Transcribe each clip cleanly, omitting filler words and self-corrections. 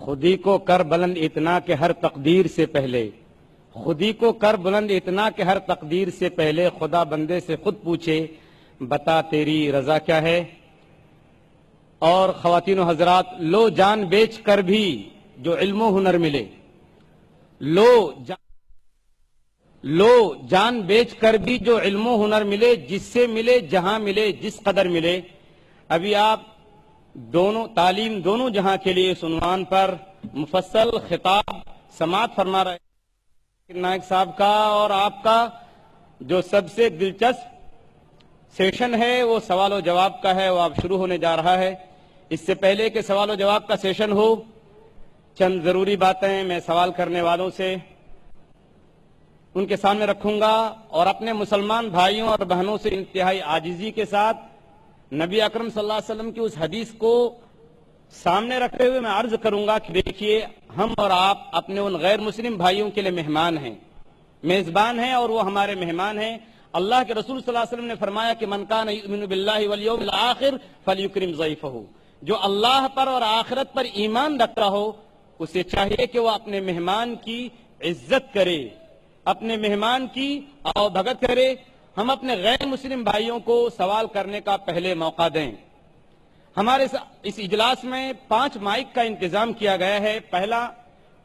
خودی کو کر بلند اتنا کہ ہر تقدیر سے پہلے، خودی کو کر بلند اتنا کہ ہر تقدیر سے پہلے خدا بندے سے خود پوچھے بتا تیری رضا کیا ہے۔ اور خواتین و حضرات، لو جان بیچ کر بھی جو علم و ہنر ملے، لو جان بیچ کر بھی جو علم و ہنر ملے، جس سے ملے جہاں ملے جس قدر ملے۔ ابھی آپ دونوں تعلیم دونوں جہاں کے لیے اس عنوان پر مفصل خطاب سماعت فرما رہے ہیں نائک صاحب کا، اور آپ کا جو سب سے دلچسپ سیشن ہے وہ سوال و جواب کا ہے، وہ اب شروع ہونے جا رہا ہے۔ اس سے پہلے کہ سوال و جواب کا سیشن ہو، چند ضروری باتیں میں سوال کرنے والوں سے ان کے سامنے رکھوں گا، اور اپنے مسلمان بھائیوں اور بہنوں سے انتہائی عاجزی کے ساتھ نبی اکرم صلی اللہ علیہ وسلم کی اس حدیث کو سامنے رکھتے ہوئے میں عرض کروں گا کہ دیکھیے، ہم اور آپ اپنے ان غیر مسلم بھائیوں کے لیے مہمان ہیں، میزبان ہیں، اور وہ ہمارے مہمان ہیں۔ اللہ کے رسول صلی اللہ علیہ وسلم نے فرمایا کہ من کان یؤمن باللہ والیوم الآخر فلیکرم ضیفہ، جو اللہ پر اور آخرت پر ایمان رکھتا ہو اسے چاہیے کہ وہ اپنے مہمان کی عزت کرے، اپنے مہمان کی آؤ بھگت کرے۔ ہم اپنے غیر مسلم بھائیوں کو سوال کرنے کا پہلے موقع دیں۔ ہمارے اس اجلاس میں 5 مائک کا انتظام کیا گیا ہے،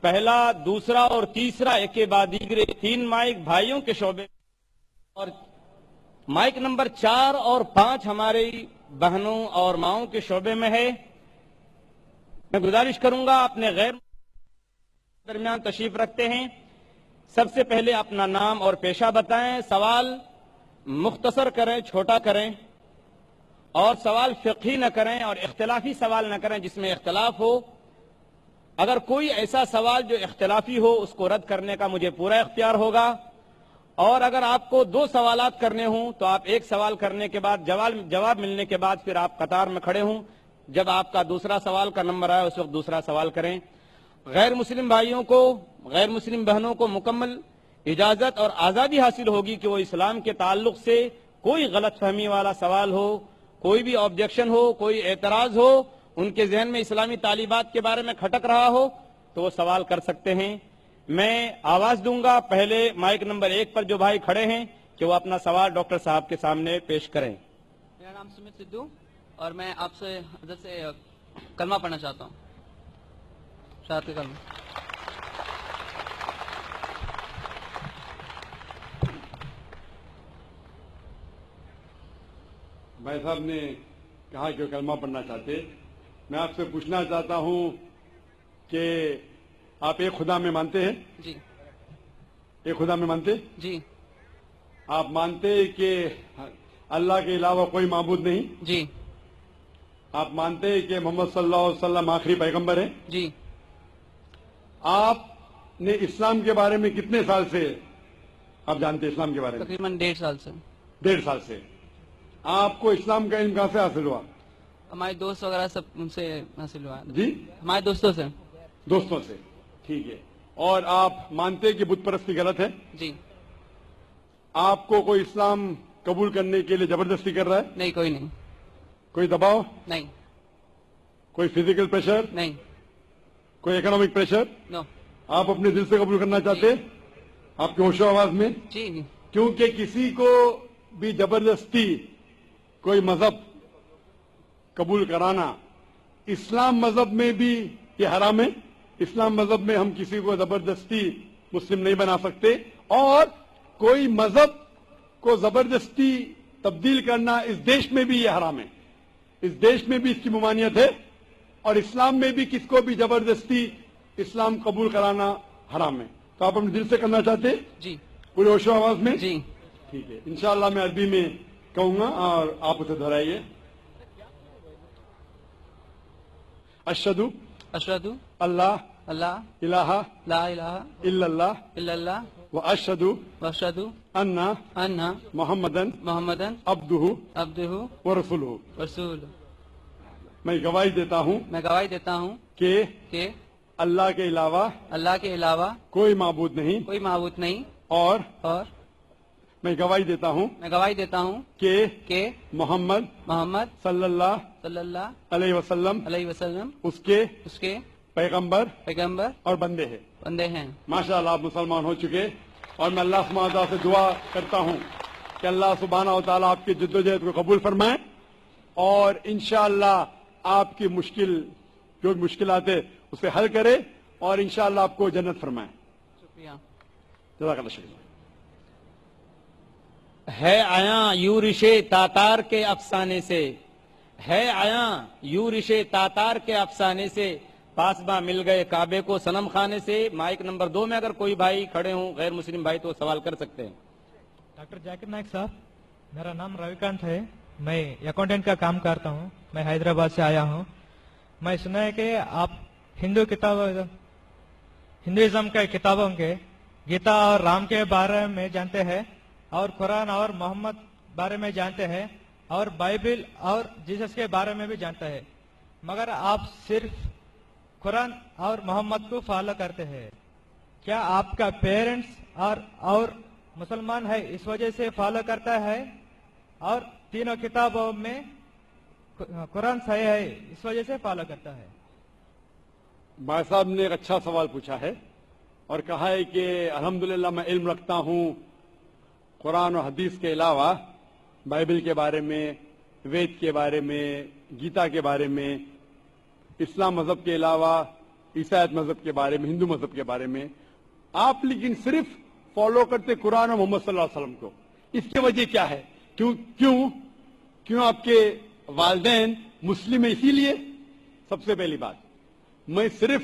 پہلا، دوسرا اور تیسرا، ایک کے بعد دیگرے 3 مائک بھائیوں کے شعبے، اور مائک نمبر 4 اور 5 ہماری بہنوں اور ماؤں کے شعبے میں ہے۔ میں گزارش کروں گا اپنے غیر درمیان تشریف رکھتے ہیں، سب سے پہلے اپنا نام اور پیشہ بتائیں، سوال مختصر کریں، چھوٹا کریں، اور سوال فقہی نہ کریں اور اختلافی سوال نہ کریں جس میں اختلاف ہو۔ اگر کوئی ایسا سوال جو اختلافی ہو اس کو رد کرنے کا مجھے پورا اختیار ہوگا، اور اگر آپ کو 2 سوالات کرنے ہوں تو آپ ایک سوال کرنے کے بعد جواب ملنے کے بعد پھر آپ قطار میں کھڑے ہوں، جب آپ کا دوسرا سوال کا نمبر آئے اس وقت دوسرا سوال کریں۔ غیر مسلم بھائیوں کو، غیر مسلم بہنوں کو مکمل اجازت اور آزادی حاصل ہوگی کہ وہ اسلام کے تعلق سے کوئی غلط فہمی والا سوال ہو، کوئی بھی آبجیکشن ہو، کوئی اعتراض ہو، ان کے ذہن میں اسلامی تعلیمات کے بارے میں کھٹک رہا ہو تو وہ سوال کر سکتے ہیں۔ میں آواز دوں گا، پہلے مائک نمبر 1 پر جو بھائی کھڑے ہیں کہ وہ اپنا سوال ڈاکٹر صاحب کے سامنے پیش کریں۔ میرا نام سمت سدھو، اور میں آپ سے حضرت سے کلمہ پڑھنا چاہتا ہوں، شہادت کا کلمہ۔ بھائی صاحب نے کہا کہ وہ کلمہ پڑھنا چاہتے، میں آپ سے پوچھنا چاہتا ہوں کہ آپ ایک خدا میں مانتے ہیں؟ جی۔ ایک خدا میں مانتے؟ جی۔ آپ مانتے کہ اللہ کے علاوہ کوئی معبود نہیں؟ جی۔ آپ مانتے کہ محمد صلی اللہ علیہ وسلم آخری پیغمبر ہیں؟ جی۔ آپ نے اسلام کے بارے میں کتنے سال سے آپ جانتے ہیں اسلام کے بارے میں؟ تقریباً 1.5 سال سے۔ 1.5 سال سے۔ آپ کو اسلام کا علم کہاں سے حاصل ہوا؟ ہمارے دوست وغیرہ سب ان سے حاصل ہوا ہے۔ جی؟ ہمارے دوستوں سے۔ دوستوں سے، ٹھیک ہے۔ اور آپ مانتے کہ بت پرستی غلط ہے؟ جی۔ آپ کو کوئی اسلام قبول کرنے کے لیے زبردستی کر رہا ہے؟ نہیں، کوئی نہیں۔ کوئی دباؤ؟ نہیں۔ کوئی فزیکل پریشر؟ نہیں۔ کوئی اکنامک پریشر؟ نو۔ آپ اپنے دل سے قبول کرنا چاہتے ہیں؟ آپ کے ہوش و آواز میں؟ جی۔ کیونکہ کسی کو بھی زبردستی کوئی مذہب قبول کرانا اسلام مذہب میں بھی یہ حرام ہے۔ اسلام مذہب میں ہم کسی کو زبردستی مسلم نہیں بنا سکتے، اور کوئی مذہب کو زبردستی تبدیل کرنا اس دیش میں بھی یہ حرام ہے، اس دیش میں بھی اس کی ممانعت ہے، اور اسلام میں بھی کس کو بھی زبردستی اسلام قبول کرانا حرام ہے۔ تو آپ اپنے دل سے کرنا چاہتے ہیں؟ جی۔ پورے ہوش و آواز میں؟ جی۔ ٹھیک ہے، انشاءاللہ میں عربی میں کہوں گا اور آپ اسے دہرائیے۔ اشہدو اشہدو اللہ اللہ الہ لا الہ الا اللہ الا اللہ واشہدو واشہدو ان ان محمدن محمدن عبدہ عبدہ ورسولہ۔ رسول۔ میں گواہی دیتا ہوں میں گواہی دیتا ہوں کہ اللہ کے علاوہ اللہ کے علاوہ کوئی معبود نہیں، کوئی معبود نہیں، اور اور میں گواہی دیتا ہوں میں گواہی دیتا ہوں کہ محمد محمد صلی اللہ صلی اللہ علیہ وسلم علیہ وسلم اس کے اس کے पैगंबर पैगंबर और बंदे हैं। बंदे हैं। माशाअल्लाह आप मुसलमान हो चुके, और मैं अल्लाह सुब्हानहू व तआला से दुआ करता हूं कि अल्लाह सुब्हानहू व तआला आपकी जद्दोजहद को कबूल फरमाए, और इंशाअल्लाह आपकी जो मुश्किलात है उसे हल करे, और इंशाअल्लाह आपको जन्नत फरमाए। शुक्रिया। जज़ाकल्लाह शुक्रिया। है आया यूं रिशे तातार के अफसाने से, है आया यूं रिशे तातार के अफसाने से, पासबा मिल गए काबे को सनम खाने से। माइक नंबर 2 में अगर कोई भाई खड़े हों गैर मुस्लिम भाई तो सवाल कर सकते हैं। डॉक्टर जाकिर नाइक साहब, मेरा नाम रविकांत है, मैं अकाउंटेंट का काम करता हूँ, मैं हैदराबाद से आया हूँ। मैं सुना है कि आप हिंदुइज्म के किताबों के गीता और राम के बारे में जानते हैं, और कुरान और मोहम्मद बारे में जानते हैं, और बाइबल और जीसस के बारे में भी जानते हैं, मगर आप सिर्फ कुरान और मोहम्मद को फॉलो करते हैं। क्या आपका पेरेंट्स और मुसलमान है इस वजह से फॉलो करता है, और तीनों किताबों में कुरान सही है इस वजह से फॉलो करता है? भाई साहब ने एक अच्छा सवाल पूछा है और कहा है कि अल्हम्दुलिल्लाह मैं इल्म रखता हूं कुरान और हदीस के अलावा बाइबल के बारे में, वेद के बारे में, गीता के बारे में, इस्लाम मजहब के अलावा ईसाईयत मजहब के बारे में, हिंदू मजहब के बारे में। आप लेकिन सिर्फ फॉलो करते कुरान और मोहम्मद सल्लल्लाहु अलैहि वसल्लम को। इसकी वजह क्या है? क्यों आपके वालिदैन मुस्लिम है इसीलिए? सबसे पहली बात, मैं सिर्फ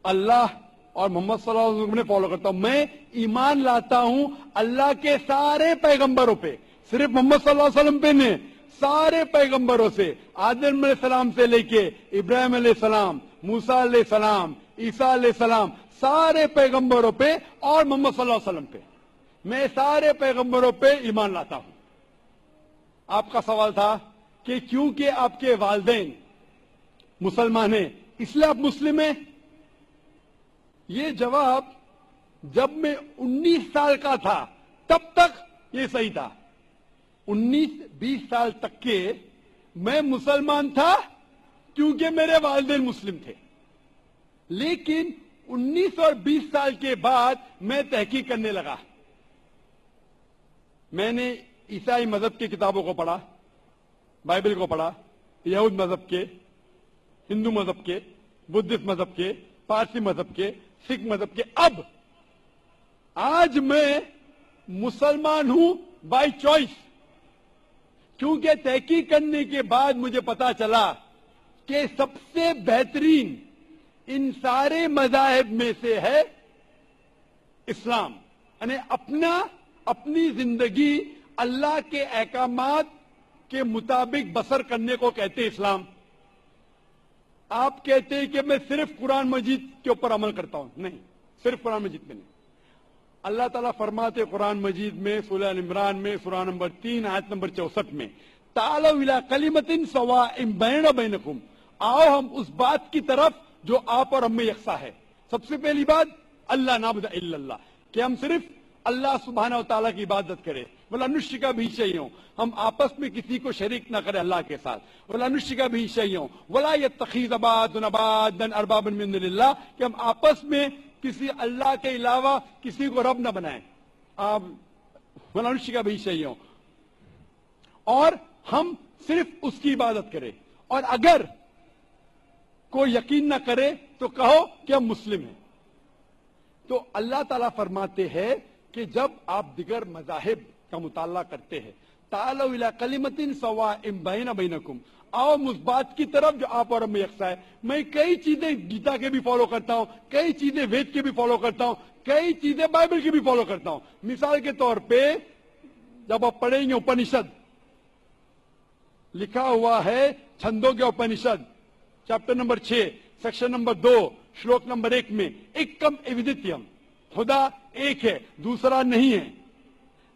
अल्लाह और मोहम्मद सल्लल्लाहु अलैहि वसल्लम ने फॉलो करता हूं। मैं ईमान लाता हूं अल्लाह के सारे पैगंबरों पे, सिर्फ मोहम्मद सल्लल्लाहु अलैहि वसल्लम पे नहीं, सारे पैगंबरों से, आदम अलैहिस्सलाम से लेके इब्राहिम अलैहिस्सलाम, मूसा अलैहिस्सलाम, ईसा अलैहिस्सलाम, सारे पैगंबरों पे और मोहम्मद सल्लल्लाहु अलैहि वसल्लम पे, मैं सारे पैगंबरों पे ईमान लाता हूं। आपका सवाल था कि क्योंकि आपके वालिदैन मुसलमान हैं इसलिए आप मुस्लिम हैं। ये जवाब जब मैं 19 साल का था तब तक ये सही था। 19-20 साल तक के मैं मुसलमान था क्योंकि मेरे वालिदैन मुस्लिम थे, लेकिन 19 और 20 साल के बाद मैं तहकीक करने लगा। मैंने ईसाई मजहब की किताबों को पढ़ा, बाइबल को पढ़ा, यहूद मजहब के, हिंदू मजहब के, बुद्धिस्ट मजहब के, पारसी मजहब के, सिख मजहब के। अब आज मैं मुसलमान हूं बाय चॉइस, क्योंकि तहकीक करने के बाद मुझे पता चला कि सबसे बेहतरीन इन सारे मज़ाहिब में से है इस्लाम। यानी अपनी जिंदगी अल्लाह के अहकामात के मुताबिक बसर करने को कहते हैं इस्लाम। आप कहते हैं कि मैं सिर्फ कुरान मजीद के ऊपर अमल करता हूं, नहीं, सिर्फ कुरान मजीद में नहीं। अल्लाह ताला फरमाते कुरान मजीद में सूरह इमरान में सूरह नंबर 3 आयत नंबर 64 में, तालौ इला कलिमतिन सवाइम बैना बैनकुम, आओ हम उस बात की तरफ जो आप और हम में यकसा है। सबसे पहली बात अल्लाह नाबुद इल्लल्लाह, कि हम सिर्फ अल्लाह सुब्हानहू व तआला की इबादत करें। वला नुश्रिका बिही शैअन, हम आपस में किसी को शरीक ना करें अल्लाह के साथ। वला नुश्रिका बिही शैअन वला यत्तखिज़ बादुना बादन अरबाबन मिन दुनिल्लाह, कि हम आपस में किसी अल्लाह के अलावा किसी को रब न बनाएं। आप वला नुश्रिका बिही शैअन, और हम सिर्फ उसकी इबादत करें। और अगर कोई यकीन न करे तो कहो कि हम मुस्लिम हैं। तो अल्लाह ताला फरमाते हैं कि जब आप दिगर मज़ाहिब का मुताला करते हैं, तालौ इला कलिमतिन सवाइम बैना बैनकुम, आओ उस बात की तरफ जो आप और हम में यकसा है। मैं कई चीजें गीता के भी फॉलो करता हूं, कई चीजें वेद के भी फॉलो करता हूं, कई चीजें बाइबल की भी फॉलो करता हूं। मिसाल के तौर पे जब आप पढ़ेंगे उपनिषद, लिखा हुआ है छंदों के उपनिषद चैप्टर नंबर 6 सेक्शन नंबर 2 श्लोक नंबर 1 में, एकम एविदित्यम, खुदा एक है दूसरा नहीं है।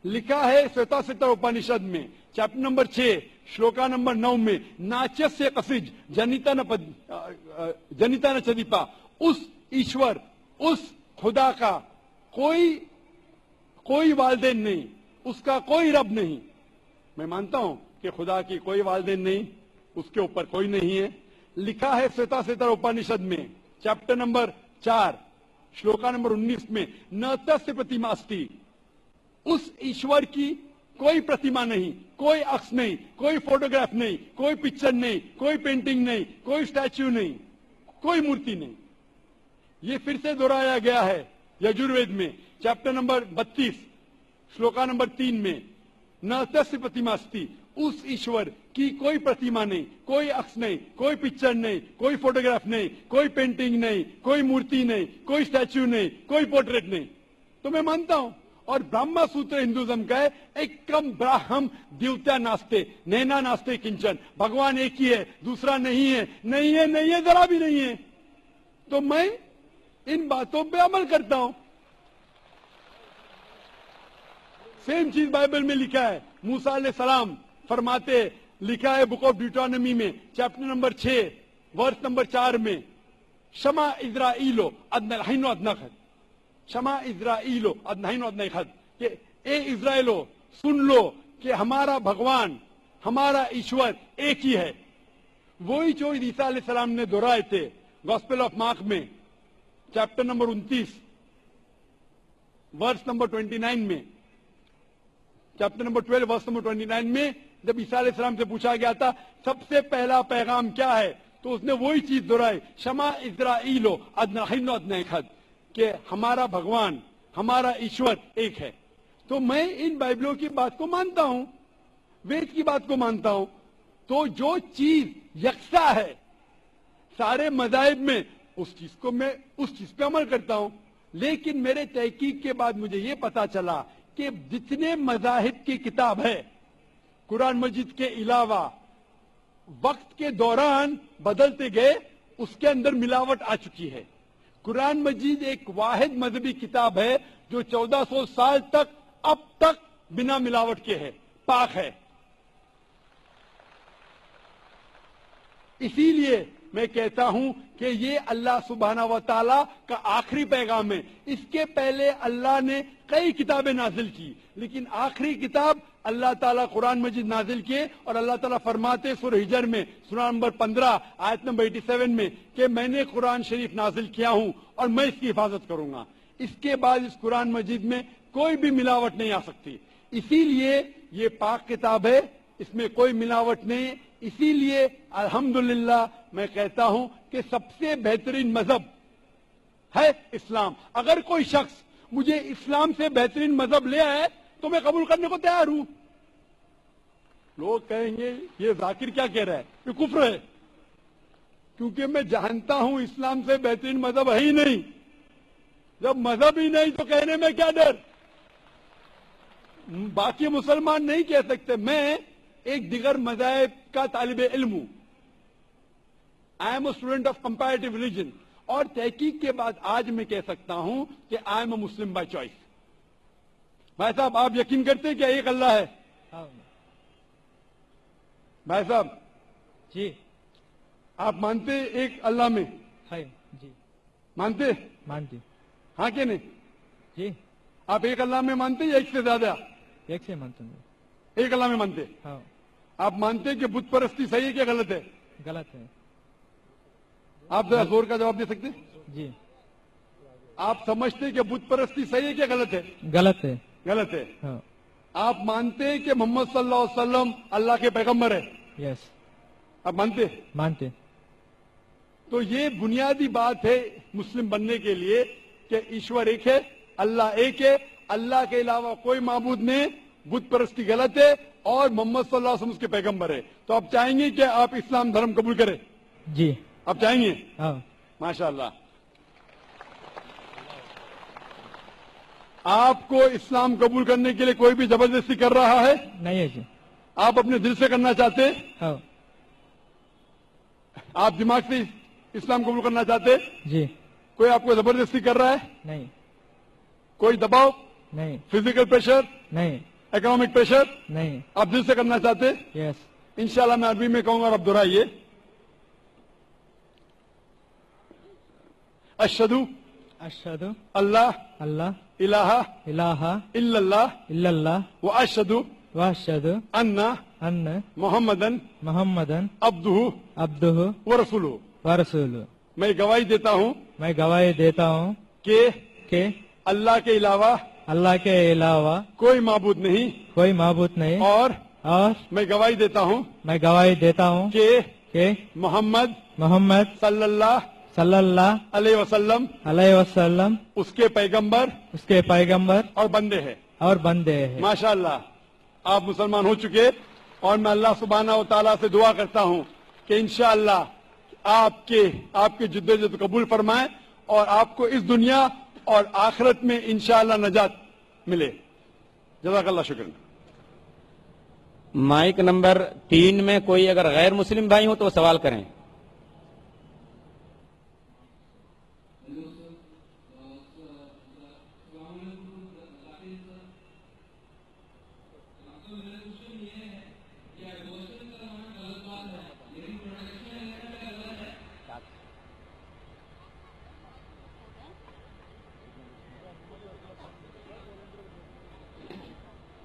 लिखा है श्वेता उपनिषद में चैप्टर नंबर 6 श्लोका नंबर 9 में, नाच्यस्य कसिज जनिता न चदीपा, उस ईश्वर उस खुदा का कोई वालिदैन नहीं, उसका कोई रब नहीं। मैं मानता हूं कि खुदा की कोई वालिदैन नहीं, उसके ऊपर कोई नहीं है, लिखा है श्वेता श्वेतर उपनिषद में चैप्टर नंबर 4 श्लोका नंबर 19 में, न तस्य प्रतिमा अस्ति, उस ईश्वर की कोई प्रतिमा नहीं, कोई अक्ष नहीं, कोई फोटोग्राफ नहीं, कोई पिक्चर नहीं, कोई पेंटिंग नहीं, कोई स्टैच्यू नहीं, कोई मूर्ति नहीं। ये फिर से दोहराया गया है यजुर्वेद में चैप्टर नंबर 32 श्लोका नंबर 3 में, न तस्य प्रतिमा अस्ति, उस ईश्वर की कोई प्रतिमा नहीं, कोई अक्ष नहीं, कोई पिक्चर नहीं, कोई फोटोग्राफ नहीं, कोई पेंटिंग नहीं, कोई मूर्ति नहीं, कोई स्टैच्यू नहीं, कोई पोर्ट्रेट नहीं। तो मैं मानता हूं। और ब्रह्मा सूत्र हिंदुज्म का है, एकम ब्राह्म द्वितीया नास्ते नैना नास्ते किंचन, भगवान एक ही है, दूसरा नहीं है, नहीं है, नहीं है, जरा भी नहीं है। तो मैं इन बातों पे अमल करता हूं। सेम चीज बाइबल में लिखा है, मूसा अलैहिस्सलाम फरमाते, लिखा है बुक ऑफ ड्यूटोनॉमी में चैप्टर नंबर 6 वर्स नंबर 4 में, शमा इज़राइलो अदनहीनो अदनखद, शमा इज़राइलो अदनहीनो अदनखद, कि ए इज़राइलो सुन लो कि हमारा भगवान, हमारा ईश्वर एक ही है। वही जो ईसा अलैहिस्सलाम ने दोहराए थे गॉस्पेल ऑफ मार्क में चैप्टर नंबर 29 वर्स नंबर 29 में, चैप्टर नंबर 12 वर्स नंबर 29 में, जब ईसा अलैहिस्सलाम से पूछा गया था सबसे पहला पैगाम क्या है, तो उसने वही चीज दोहराई, शमा इज़राइलो अदनहीनो अदनखद, कि हमारा भगवान, हमारा ईश्वर एक है। तो मैं इन बाइबलों की बात को मानता हूं, वेद की बात को मानता हूं। तो जो चीज यकसा है सारे मज़ाहिब में, उस चीज को मैं उस चीज पे अमल करता हूं। लेकिन मेरे तहकीक के बाद मुझे ये पता चला कि जितने मज़ाहिब की किताब है कुरान मजीद के अलावा, वक्त के दौरान बदलते गए, उसके अंदर मिलावट आ चुकी है। कुरान मजीद एक वाहिद मजहबी किताब है जो 1400 साल तक अब तक बिना मिलावट के है, पाक है। इसीलिए मैं कहता हूं कि ये अल्लाह सुब्हाना व तआला का आखिरी पैगाम है। इसके पहले अल्लाह ने कई किताबें नाजिल की, लेकिन आखिरी किताब अल्लाह ताला कुरान मजीद नाजिल किए। और अल्लाह ताला फरमाते सूरह हिजर में सूरह नंबर 15 आयत नंबर 87 में कि मैंने कुरान शरीफ नाजिल किया हूं और मैं इसकी हिफाजत करूंगा। इसके बाद इस कुरान मजीद में कोई भी मिलावट नहीं आ सकती। इसीलिए ये पाक किताब है, इसमें कोई मिलावट नहीं। इसीलिए अल्हम्दुलिल्लाह मैं कहता हूं कि सबसे बेहतरीन मजहब है इस्लाम। अगर कोई शख्स मुझे इस्लाम से बेहतरीन मजहब ले आए तो मैं कबूल करने को तैयार हूं। लोग कहेंगे ये जाकिर क्या कह रहा है, ये कुफ्र है, क्योंकि मैं जानता हूं इस्लाम से बेहतरीन मजहब है ही नहीं। जब मजहब ही नहीं तो कहने में क्या डर। बाकी मुसलमान नहीं कह सकते। मैं एक दिगर मज़ाहिब का तालिब इल्म हूं, I am a student of comparative religion, और तहकीक के बाद आज मैं कह सकता हूं कि I am a Muslim by choice. भाई साहब, आप यकीन करते हैं क्या एक अल्लाह है? भाई साहब जी, आप मानते एक अल्लाह में? है जी, मानते? मानती हाँ कि नहीं? जी, आप एक अल्लाह में मानते या एक से ज्यादा? एक से मानता हूँ। एक अल्लाह में मानते? हाँ, आप मानते कि बुत परस्ती सही है क्या गलत है? गलत है आप जरा जोर का जवाब दे सकते? जी। आप समझते कि बुत परस्ती सही है क्या गलत है? गलत है। गलत है। हाँ, आप मानते कि मोहम्मद सल्लल्लाहु अलैहि वसल्लम अल्लाह के पैगंबर है? यस, आप मानते? मानते। तो ये बुनियादी बात है मुस्लिम बनने के लिए कि ईश्वर एक है, अल्लाह एक है, अल्लाह के अलावा कोई माबूद नहीं, बुत परस्ती गलत है और मोहम्मद सल्लल्लाहु अलैहि वसल्लम उसके पैगंबर है। तो आप चाहेंगे कि आप इस्लाम धर्म कबूल करें? जी, आप चाहेंगे? हाँ। माशाअल्लाह। आपको इस्लाम कबूल करने के लिए कोई भी जबरदस्ती कर रहा है? नहीं है जी। आप अपने दिल से करना चाहते हैं? हाँ, आप दिमाग से इस्लाम कबूल करना चाहते हैं? जी, कोई आपको जबरदस्ती कर रहा है? नहीं, कोई दबाव, नहीं, फिजिकल प्रेशर, नहीं, इकोनॉमिक प्रेशर? नहीं, आप दिल से करना चाहते हैं? यस। इंशाल्लाह मैं अरबी में कहूंगा और आप दोहराइए। अशहदु अशहदु अल्लाह अल्लाह इलाहा इलाहा इल्लल्लाह इल्लल्लाह व अशहदु व अशहदु अन्ना अन्न मोहम्मदन मोहम्मदन अब्दुहु अब्दुहु व रसूलुहु। व रसूलुहु। मैं गवाही देता हूँ मैं गवाही देता हूँ कि अल्लाह के अलावा कोई माबूद नहीं, नहीं, और और मैं गवाही देता हूँ मैं गवाही देता हूँ कि मोहम्मद सल्लल्लाहु अलैहि वसल्लम उसके पैगंबर और बंदे हैं। माशाअल्लाह, आप मुसलमान हो चुके, और मैं अल्लाह सुब्हानहू व तआला से दुआ करता हूँ कि इंशाअल्लाह आपके जिद्दोजहद कबूल फरमाए और आपको इस दुनिया और आखिरत में इंशाअल्लाह नजात मिले। जज़ाकल्लाह शुक्रन। माइक नंबर 3 में कोई अगर गैर मुस्लिम भाई हो तो वो सवाल करें।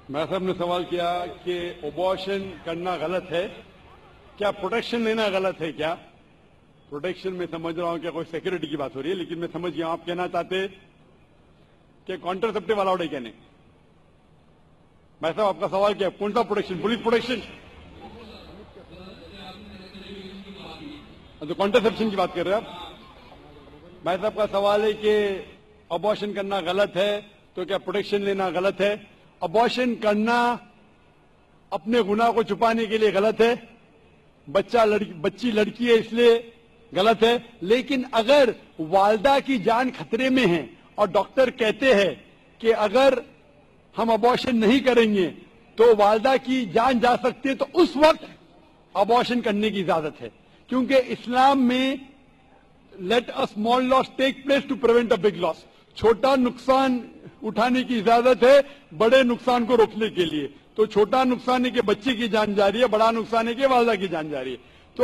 मैं साहब ने सवाल किया कि अबॉर्शन करना गलत है क्या, प्रोटेक्शन लेना गलत है क्या? प्रोटेक्शन में समझ रहा हूं कि कोई सिक्योरिटी की बात हो रही है, लेकिन मैं समझ गया आप कहना चाहते कि कॉन्ट्रासेप्टिव अलाउड है कहने। मैं साहब आपका सवाल क्या है, कौन सा प्रोटेक्शन? Police protection? तो कॉन्ट्रासेप्शन की बात कर रहे हैं आप। मैं साहब का सवाल है कि अबॉर्शन करना गलत है तो क्या प्रोटेक्शन लेना गलत है? अबॉर्शन करना अपने गुनाह को छुपाने के लिए गलत है, बच्ची लड़की है इसलिए गलत है, लेकिन अगर वालदा की जान खतरे में है और डॉक्टर कहते हैं कि अगर हम अबॉर्शन नहीं करेंगे तो वालदा की जान जा सकती है, तो उस वक्त अबॉर्शन करने की इजाजत है, क्योंकि इस्लाम में let a small loss take place to prevent a big loss. छोटा नुकसान उठाने की इजाजत है बड़े नुकसान को रोकने के लिए। तो छोटा नुकसान है कि बच्चे की जान जा रही है, बड़ा नुकसान है कि वालदा की जान जा रही है। तो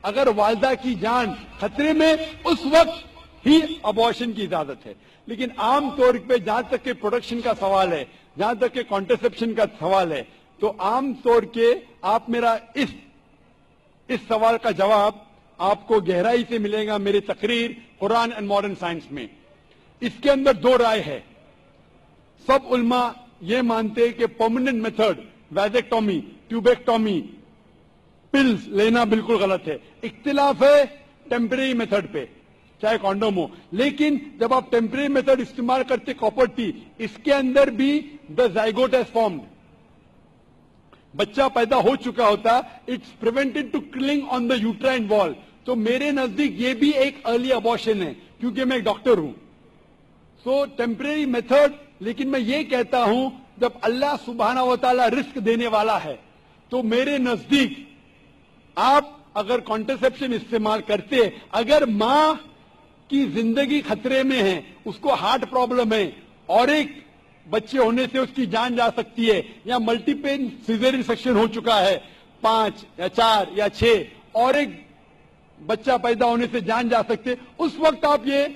अगर वालदा की जान खतरे में, उस वक्त ही अबॉर्शन की इजाजत है। लेकिन आम तौर पे जहां तक के प्रोटेक्शन का सवाल है, जहां तक के कॉन्ट्रासेप्शन का सवाल है, तो आम तौर के आप मेरा इस सवाल का जवाब आपको गहराई से मिलेगा मेरी तकरीर कुरान एंड मॉडर्न साइंस में। इसके अंदर दो राय है। सब उल्मा ये मानते हैं कि परमानेंट मेथड वैजेक्टोमी, ट्यूबेक्टोमी, पिल्स लेना बिल्कुल गलत है। इख्तिलाफ है टेम्परेरी मेथड पे, चाहे कॉन्डोम हो। लेकिन जब आप टेम्परेरी मेथड इस्तेमाल करते कॉपर टी, इसके अंदर भी द जाइगोट हैज फॉर्म्ड, बच्चा पैदा हो चुका होता, it's prevented to killing on the uterine wall. तो मेरे नजदीक ये भी एक अर्ली अबॉर्शन है, क्योंकि मैं एक डॉक्टर हूं। सो टेम्परेरी मेथड, लेकिन मैं ये कहता हूं जब अल्लाह सुब्हानहू व तआला रिस्क देने वाला है, तो मेरे नजदीक आप अगर कॉन्ट्रासेप्शन इस्तेमाल करते, अगर मां की जिंदगी खतरे में है, उसको हार्ट प्रॉब्लम है और एक बच्चे होने से उसकी जान जा सकती है, या मल्टीपल सिजेरियन सेक्शन हो चुका है 5 या 4 या 6, और एक बच्चा पैदा होने से जान जा सकते, उस वक्त आप ये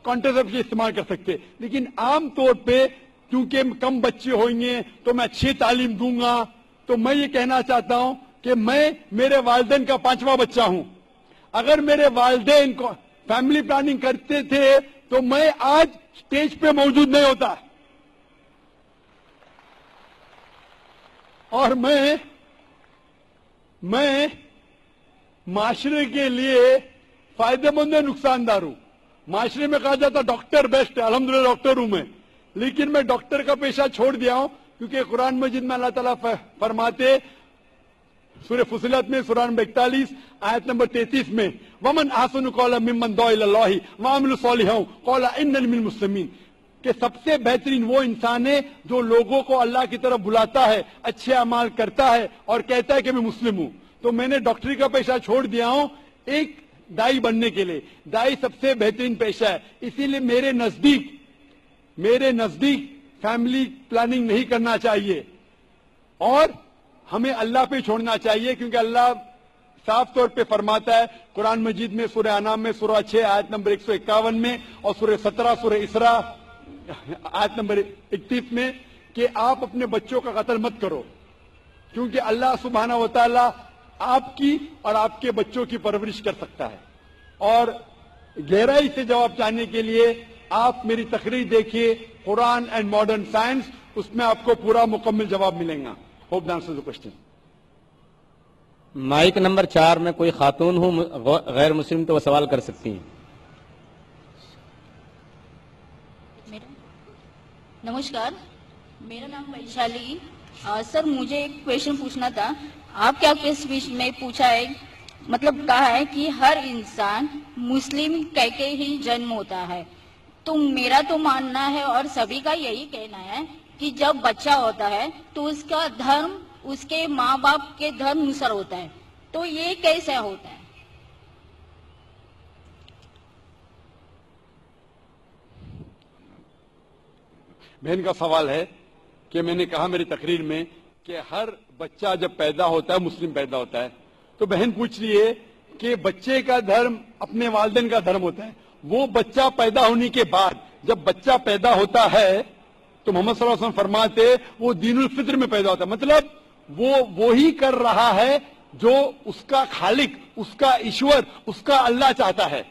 कॉन्ट्रासेप्शन इस्तेमाल कर सकते। लेकिन आम तौर पे क्योंकि कम बच्चे होंगे तो मैं अच्छी तालीम दूंगा, तो मैं ये कहना चाहता हूं कि मैं मेरे वालिदैन का 5वां बच्चा हूं। अगर मेरे वालिदैन को फैमिली प्लानिंग करते थे तो मैं आज स्टेज पे मौजूद नहीं होता। और मैं माशरे के लिए फायदेमंद है, नुकसानदार हूं। माशरे में कहा जाता डॉक्टर बेस्ट है, अल्हम्दुलिल्लाह डॉक्टर हूं मैं, लेकिन मैं डॉक्टर का पेशा छोड़ दिया हूं, क्योंकि कुरान मजीद में अल्लाह ताला फरमाते सूरह फुसिलत में सूरह नंबर 41 आयत नंबर 33 में, वमन आसनु कौला मिम्मन दुआ इलल्लाहि व अमिलु सालिहान कौला इन्ननी मिनल मुस्लिमीन, कि सबसे बेहतरीन वो इंसान है जो लोगों को अल्लाह की तरफ बुलाता है, अच्छे अमाल करता है और कहता है कि मैं मुस्लिम हूं। तो मैंने डॉक्टरी का पेशा छोड़ दिया हूं एक दाई बनने के लिए। दाई सबसे बेहतरीन पेशा है, इसीलिए मेरे नजदीक फैमिली प्लानिंग नहीं करना चाहिए और हमें अल्लाह पे छोड़ना चाहिए, क्योंकि अल्लाह साफ तौर पे फरमाता है कुरान मजीद में सूरह अनाम में सूरह 6 आयत नंबर 151 में और सूरह 17 सूरह इसरा आयत नंबर 31 में कि आप अपने बच्चों का कत्ल मत करो। کیونکہ اللہ سبحانہ و تعالی آپ کی اور آپ کے بچوں کی پرورش کر سکتا ہے. اور گہرائی سے جواب چاہنے کے لیے آپ میری تقریر دیکھیے قرآن اینڈ ماڈرن سائنس, اس میں آپ کو پورا مکمل جواب ملے گا. Hope the answer the question. Mic number 4 میں کوئی خاتون ہو غیر مسلم تو وہ سوال کر سکتی ہیں. نمسکار, میرا نام ویشالی. سر مجھے ایک کویشچن پوچھنا تھا. آپ کیا اسپیچ میں پوچھا ہے, مطلب کہا ہے کہ ہر انسان مسلم کہہ کے ہی جنم ہوتا ہے. تو میرا تو ماننا ہے اور سبھی کا یہی کہنا ہے کہ جب بچہ ہوتا ہے تو اس کا دھرم اس کے ماں باپ کے دھرم انوسار ہوتا ہے. تو یہ کیسے ہوتا ہے؟ بہن کا سوال ہے کہ میں نے کہا میری تقریر میں کہ ہر بچہ جب پیدا ہوتا ہے مسلم پیدا ہوتا ہے. تو بہن پوچھ رہی ہے کہ بچے کا دھرم اپنے والدین کا دھرم ہوتا ہے. وہ بچہ پیدا ہونے کے بعد جب بچہ پیدا ہوتا ہے تو محمد صلی اللہ علیہ وسلم فرماتے وہ دین الفطر میں پیدا ہوتا ہے. مطلب وہ وہی کر رہا ہے جو اس کا خالق, اس کا ایشور, اس کا اللہ چاہتا ہے.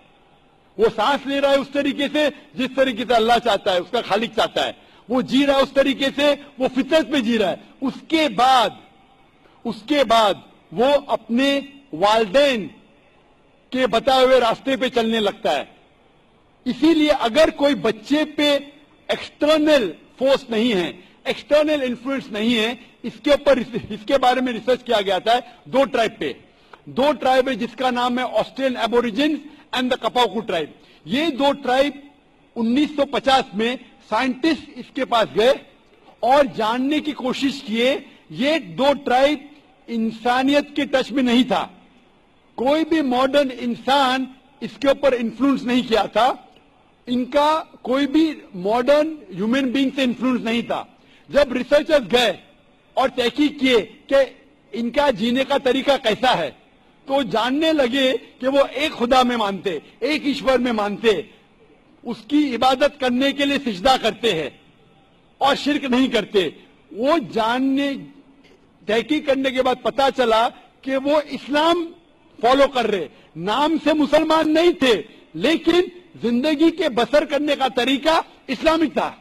وہ سانس لے رہا ہے اس طریقے سے جس طریقے سے اللہ چاہتا ہے, اس کا خالق چاہتا ہے. وہ جی رہا ہے اس طریقے سے, وہ فطرت میں جی رہا ہے. اس کے بعد وہ اپنے والدین کے بتائے ہوئے راستے پہ چلنے لگتا ہے. اسی لیے اگر کوئی بچے پہ ایکسٹرنل فورس نہیں ہے, ایکسٹرنل انفلوئنس نہیں ہے, اس کے بارے میں ریسرچ کیا گیا تھا 2 ٹرائب پہ. 2 ٹرائب ہے جس کا نام ہے آسٹریلین ایبوریجنز اینڈ دا کپاوکو ٹرائب. یہ 2 ٹرائب 1950 میں سائنٹسٹ اس کے پاس گئے اور جاننے کی کوشش کیے. یہ 2 ٹرائب انسانیت کے ٹچ میں نہیں تھا. کوئی بھی ماڈرن انسان اس کے اوپر انفلوئنس نہیں کیا تھا. ان کا کوئی بھی ماڈرن ہیومن بینگ سے انفلوئنس نہیں تھا. جب ریسرچرز گئے اور تحقیق کیے کہ ان کا جینے کا طریقہ کیسا ہے تو جاننے لگے کہ وہ ایک خدا میں مانتے, ایک ایشور میں مانتے, اس کی عبادت کرنے کے لیے سجدہ کرتے ہیں اور شرک نہیں کرتے. وہ تحقیق کرنے کے بعد پتا چلا کہ وہ اسلام فالو کر رہے, نام سے مسلمان نہیں تھے لیکن زندگی کے بسر کرنے کا طریقہ اسلامک تھا.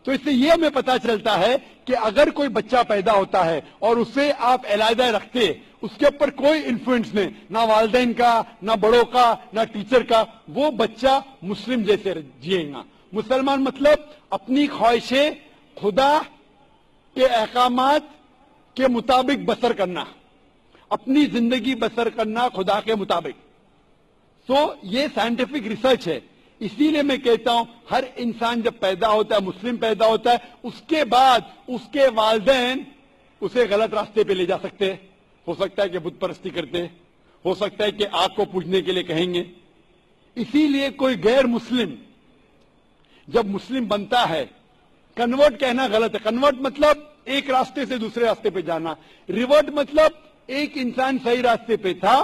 تو اس سے یہ ہمیں پتا چلتا ہے کہ اگر کوئی بچہ پیدا ہوتا ہے اور اسے آپ علیحدہ رکھتے, اس کے اوپر کوئی انفلوئنس نہیں, نہ والدین کا, نہ بڑوں کا, نہ ٹیچر کا, وہ بچہ مسلم جیسے جیے گا. مسلمان مطلب اپنی خواہشیں خدا کے احکامات کے مطابق بسر کرنا, اپنی زندگی بسر کرنا خدا کے مطابق. تو یہ سائنٹیفک ریسرچ ہے. اسی لیے میں کہتا ہوں ہر انسان جب پیدا ہوتا ہے, مسلم پیدا ہوتا ہے, اس کے بعد اس کے والدین اسے غلط راستے پہ لے جا سکتے ہیں. ہو سکتا ہے کہ بت پرستی کرتے, ہو سکتا ہے کہ آگ کو پوجنے کے لیے کہیں گے. اسی لیے کوئی غیر مسلم جب مسلم بنتا ہے, کنورٹ کہنا غلط ہے. کنورٹ مطلب ایک راستے سے دوسرے راستے پہ جانا. ریورٹ مطلب ایک انسان صحیح راستے پہ تھا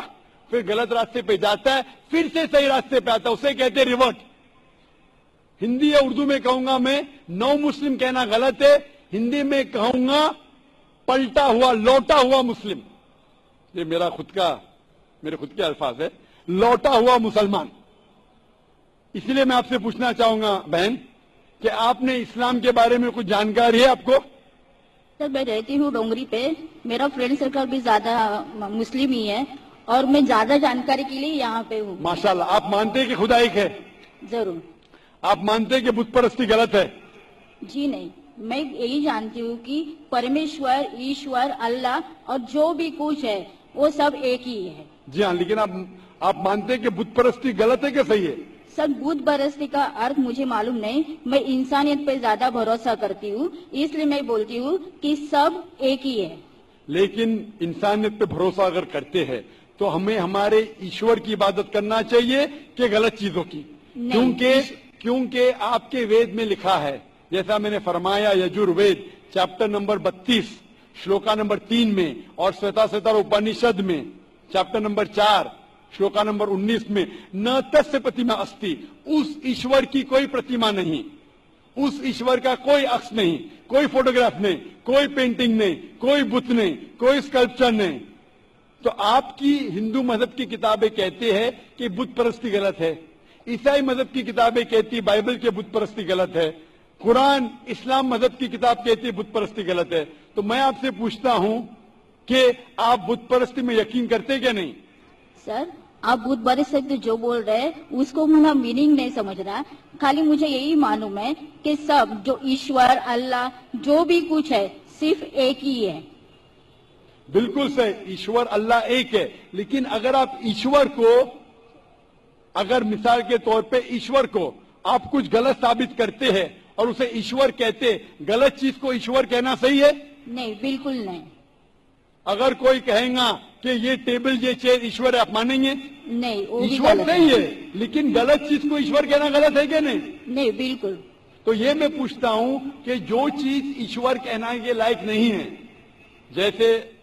پھر غلط راستے پہ جاتا ہے پھر سے صحیح راستے پہ آتا ہے, اسے کہتے ہیں ریورٹ. ہندی یا اردو میں کہوں گا میں, نو مسلم کہنا غلط ہے. ہندی میں کہوں گا پلٹا ہوا, لوٹا ہوا مسلم. یہ میرے خود کے الفاظ ہے, لوٹا ہوا مسلمان. اس لیے میں آپ سے پوچھنا چاہوں گا بہن کہ آپ نے اسلام کے بارے میں کچھ جانکاری ہے آپ کو؟ سر میں رہتی ہوں ڈونگری پہ, میرا فرینڈ سرکل بھی زیادہ مسلم ہی ہے اور میں زیادہ جانکاری کے لیے یہاں پہ ہوں. ماشاءاللہ. آپ مانتے ہیں کہ خدا ایک ہے؟ ضرور. آپ مانتے ہیں کہ بت پرستی غلط ہے؟ جی نہیں, میں یہی جانتی ہوں کہ پرمیشور, ایشور, اللہ اور جو بھی کچھ ہے وہ سب ایک ہی ہے. جی ہاں, لیکن آپ مانتے ہیں کہ بت پرستی غلط ہے کہ صحیح ہے؟ سر بت پرستی کا ارتھ مجھے معلوم نہیں, میں انسانیت پہ زیادہ بھروسہ کرتی ہوں, اس لیے میں بولتی ہوں کہ سب ایک ہی ہے. لیکن انسانیت پہ بھروسہ اگر کرتے ہیں تو ہمیں ہمارے ایشور کی عبادت کرنا چاہیے کہ غلط چیزوں کی؟ کیونکہ آپ کے وید میں لکھا ہے, جیسا میں نے فرمایا, یجوروید چیپٹر نمبر 32 شلوکا نمبر 3 میں اور سویتا سوتر اپنشد میں چیپٹر نمبر 4 شلوکا نمبر 19 میں, نہ تس پرتیما استی, اس ایشور کی کوئی پرتیما نہیں, उस ईश्वर का कोई अक्स नहीं, कोई फोटोग्राफ नहीं, कोई पेंटिंग नहीं, कोई बुत नहीं, कोई स्कल्पचर नहीं। तो आपकी हिंदू मजहब की किताबें कहती है कि बुत परस्ती गलत है, ईसाई मजहब की किताबें कहती बाइबल के बुत परस्ती गलत है, कुरान इस्लाम मजहब की किताब कहती है बुत परस्ती गलत है। तो मैं आपसे पूछता हूं कि आप बुत परस्ती में यकीन करते क्या नहीं? सर, आप बुत परस्ती जो बोल रहे हैं उसको मेरा मीनिंग नहीं समझ रहा। खाली मुझे यही मालूम है कि सब जो ईश्वर अल्लाह जो भी कुछ है सिर्फ एक ही है। बिल्कुल सही, ईश्वर अल्लाह एक है। लेकिन अगर आप ईश्वर को, अगर मिसाल के तौर पे ईश्वर को आप कुछ गलत साबित करते हैं और उसे ईश्वर कहते, गलत चीज को ईश्वर कहना सही है? नहीं, बिल्कुल नहीं। अगर कोई कहेगा कि ये टेबल ये चेयर ईश्वर है, आप मानेंगे? नहीं, वो भी ईश्वर गलत नहीं है, लेकिन गलत चीज को ईश्वर कहना गलत है क्या नहीं? नहीं, बिल्कुल। तो ये मैं पूछता हूं कि जो चीज ईश्वर कहना के लायक नहीं है, जैसे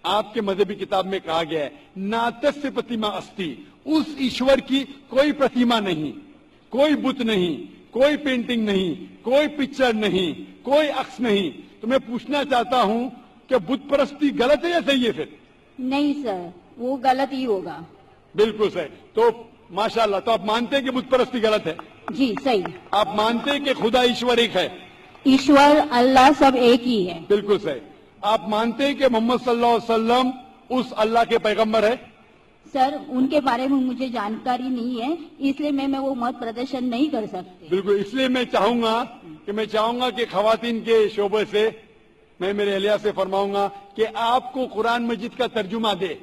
आपके मजहबी किताब में कहा गया है नातस्य प्रतिमा अस्ति, उस ईश्वर की कोई प्रतिमा नहीं, कोई बुत नहीं, कोई पेंटिंग नहीं, कोई पिक्चर नहीं, कोई अक्स नहीं। तो मैं पूछना चाहता हूं कि बुत परस्ती गलत है या सही है? फिर नहीं सर, वो गलत ही होगा। बिल्कुल सही। तो माशाल्लाह, तो आप मानते हैं कि बुत परस्ती गलत है? जी सही। आप मानते हैं कि खुदा ईश्वर एक है? ईश्वर अल्लाह सब एक ही है। बिल्कुल सही। आप मानते हैं कि मोहम्मद सल्लल्लाहु अलैहि वसल्लम उस अल्लाह के पैगंबर है? सर, उनके बारे में मुझे जानकारी नहीं है, इसलिए मैं वो मत प्रदर्शन नहीं कर सकती। बिल्कुल, इसलिए मैं चाहूंगा कि खवातीन के शोबे से मैं मेरे अहलिया से फरमाऊंगा कि आपको कुरान मजीद का तर्जुमा दे।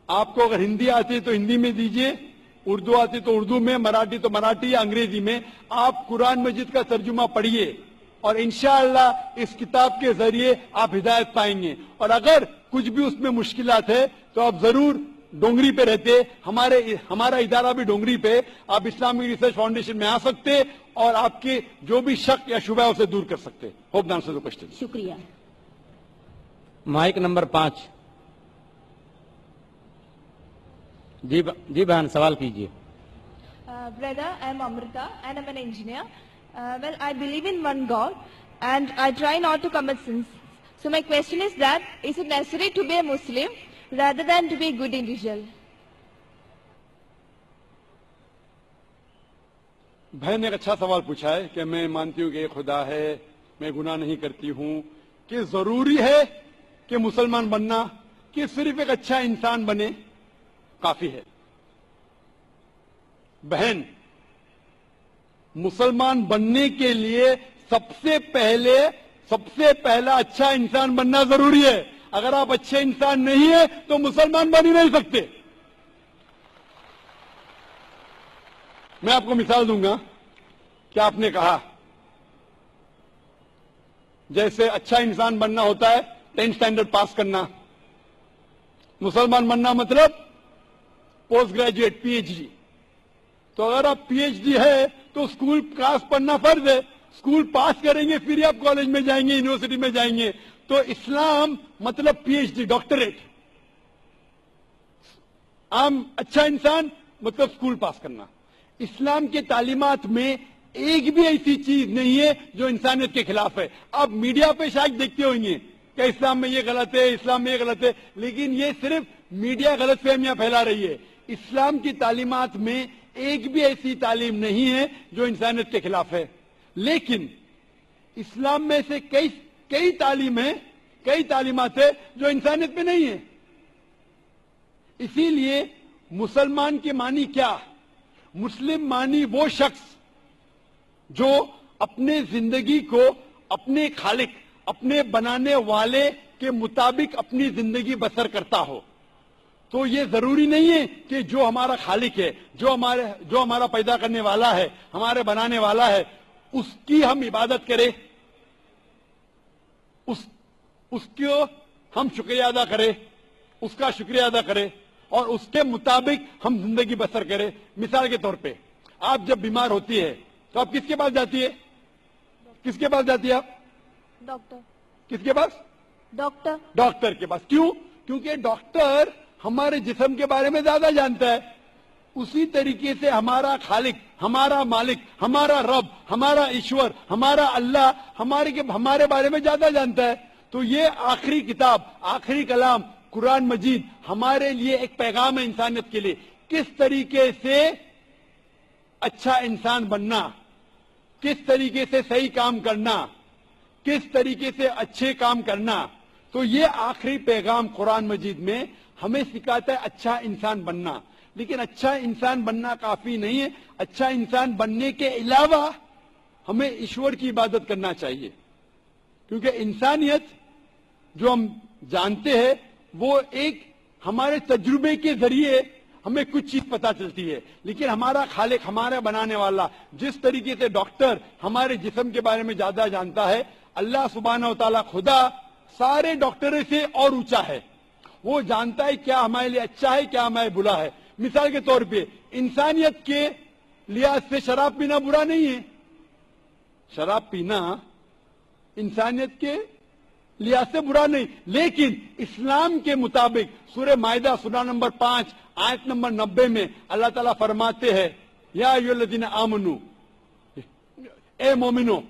आपको अगर हिंदी आती है तो हिंदी में दीजिए, उर्दू आती तो उर्दू में, मराठी तो मराठी या अंग्रेजी में। आप कुरान मजीद का तर्जुमा पढ़िए और इंशाअल्लाह इस किताब के जरिए आप हिदायत पाएंगे। और अगर कुछ भी उसमें मुश्किलात है तो आप जरूर डोंगरी पे रहते, हमारा इदारा भी डोंगरी पे, आप इस्लामिक रिसर्च फाउंडेशन में आ सकते और आपके जो भी शक या शुबह उसे दूर कर सकते। Hope the answer the question. शुक्रिया। Mic number 5। जी बहन, सवाल कीजिए। Brother, I am Amrita and I am an engineer. Well, I believe in one God and I try not to commit sins. So my question is that, is it necessary to be a Muslim rather than to be a good individual? बहन ने एक अच्छा सवाल पूछा है कि मैं मानती हूँ कि खुदा है, मैं गुनाह नहीं करती हूँ, कि जरूरी है कि मुसलमान बनना, कि सिर्फ एक अच्छा इंसान बने काफी है? बहन, मुसलमान बनने के लिए सबसे पहला अच्छा इंसान बनना जरूरी है। अगर आप अच्छे इंसान नहीं है तो मुसलमान बन ही नहीं सकते। मैं आपको मिसाल दूंगा कि आपने कहा जैसे अच्छा इंसान बनना होता है 10th स्टैंडर्ड पास करना, मुसलमान बनना मतलब पोस्ट ग्रेजुएट पीएचडी। तो अगर आप पीएचडी है तो स्कूल क्लास पढ़ना फर्ज है, स्कूल पास करेंगे फिर आप कॉलेज में जाएंगे, यूनिवर्सिटी में जाएंगे। तो इस्लाम मतलब पीएचडी, डॉक्टरेट। आम अच्छा इंसान मतलब स्कूल पास करना। इस्लाम के तालीमात में एक भी ऐसी चीज नहीं है जो इंसानियत के खिलाफ है। आप मीडिया पे शायद देखते होंगे कि इस्लाम में ये गलत है, इस्लाम में ये गलत है, लेकिन ये सिर्फ मीडिया गलत फहमियां फैला रही है। इस्लाम की तालीमात में एक भी ऐसी तालीम नहीं है जो इंसानियत के खिलाफ है। लेकिन इस्लाम में से कई तालीम है, कई तालीमात है जो इंसानियत में नहीं है। इसीलिए मुसलमान के मानी क्या? मुस्लिम मानी वो शख्स जो अपने जिंदगी को अपने खालिक, अपने बनाने वाले के मुताबिक अपनी जिंदगी बसर करता हो। तो ये जरूरी नहीं है कि जो हमारा खालिक है, जो हमारा पैदा करने वाला है, हमारे बनाने वाला है, उसकी हम इबादत करें, उसको हम शुक्रिया अदा करें, उसका शुक्रिया अदा करें और उसके मुताबिक हम जिंदगी बसर करें। मिसाल के तौर पे आप जब बीमार होती है तो आप किसके पास जाती है? किसके पास जाती है आप? डॉक्टर। किसके पास? डॉक्टर। डॉक्टर के पास। क्यों? क्योंकि डॉक्टर हमारे जिस्म के बारे में ज्यादा जानता है। उसी तरीके से हमारा खालिक, हमारा मालिक, हमारा रब, हमारा ईश्वर, हमारा अल्लाह हमारे बारे में ज्यादा जानता है। तो ये आखिरी किताब, आखिरी कलाम कुरान मजीद हमारे लिए एक पैगाम है इंसानियत के लिए, किस तरीके से अच्छा इंसान बनना, किस तरीके से सही काम करना, किस तरीके से अच्छे काम करना। तो ये आखिरी पैगाम कुरान मजीद में हमें सिखाता है अच्छा इंसान बनना। लेकिन अच्छा इंसान बनना काफी नहीं है, अच्छा इंसान बनने के अलावा हमें ईश्वर की इबादत करना चाहिए, क्योंकि इंसानियत जो हम जानते हैं वो एक हमारे तजुर्बे के जरिए हमें कुछ चीज पता चलती है, लेकिन हमारा खालिक, हमारा बनाने वाला, जिस तरीके से डॉक्टर हमारे जिस्म के बारे में ज्यादा जानता है, अल्लाह सुब्हानहू व तआला खुदा सारे डॉक्टरों से और ऊंचा है। वो जानता है क्या हमारे लिए अच्छा है, क्या हमारे बुरा है। मिसाल के तौर पे इंसानियत के लिहाज से शराब पीना बुरा नहीं है, शराब पीना इंसानियत के लिहाज से बुरा नहीं, लेकिन इस्लाम के मुताबिक सूरह माइदा सूरा नंबर 5 आयत नंबर 90 में अल्लाह ताला फरमाते हैं, या अय्युहल्लज़ीना आमनू, ए मोमिनो,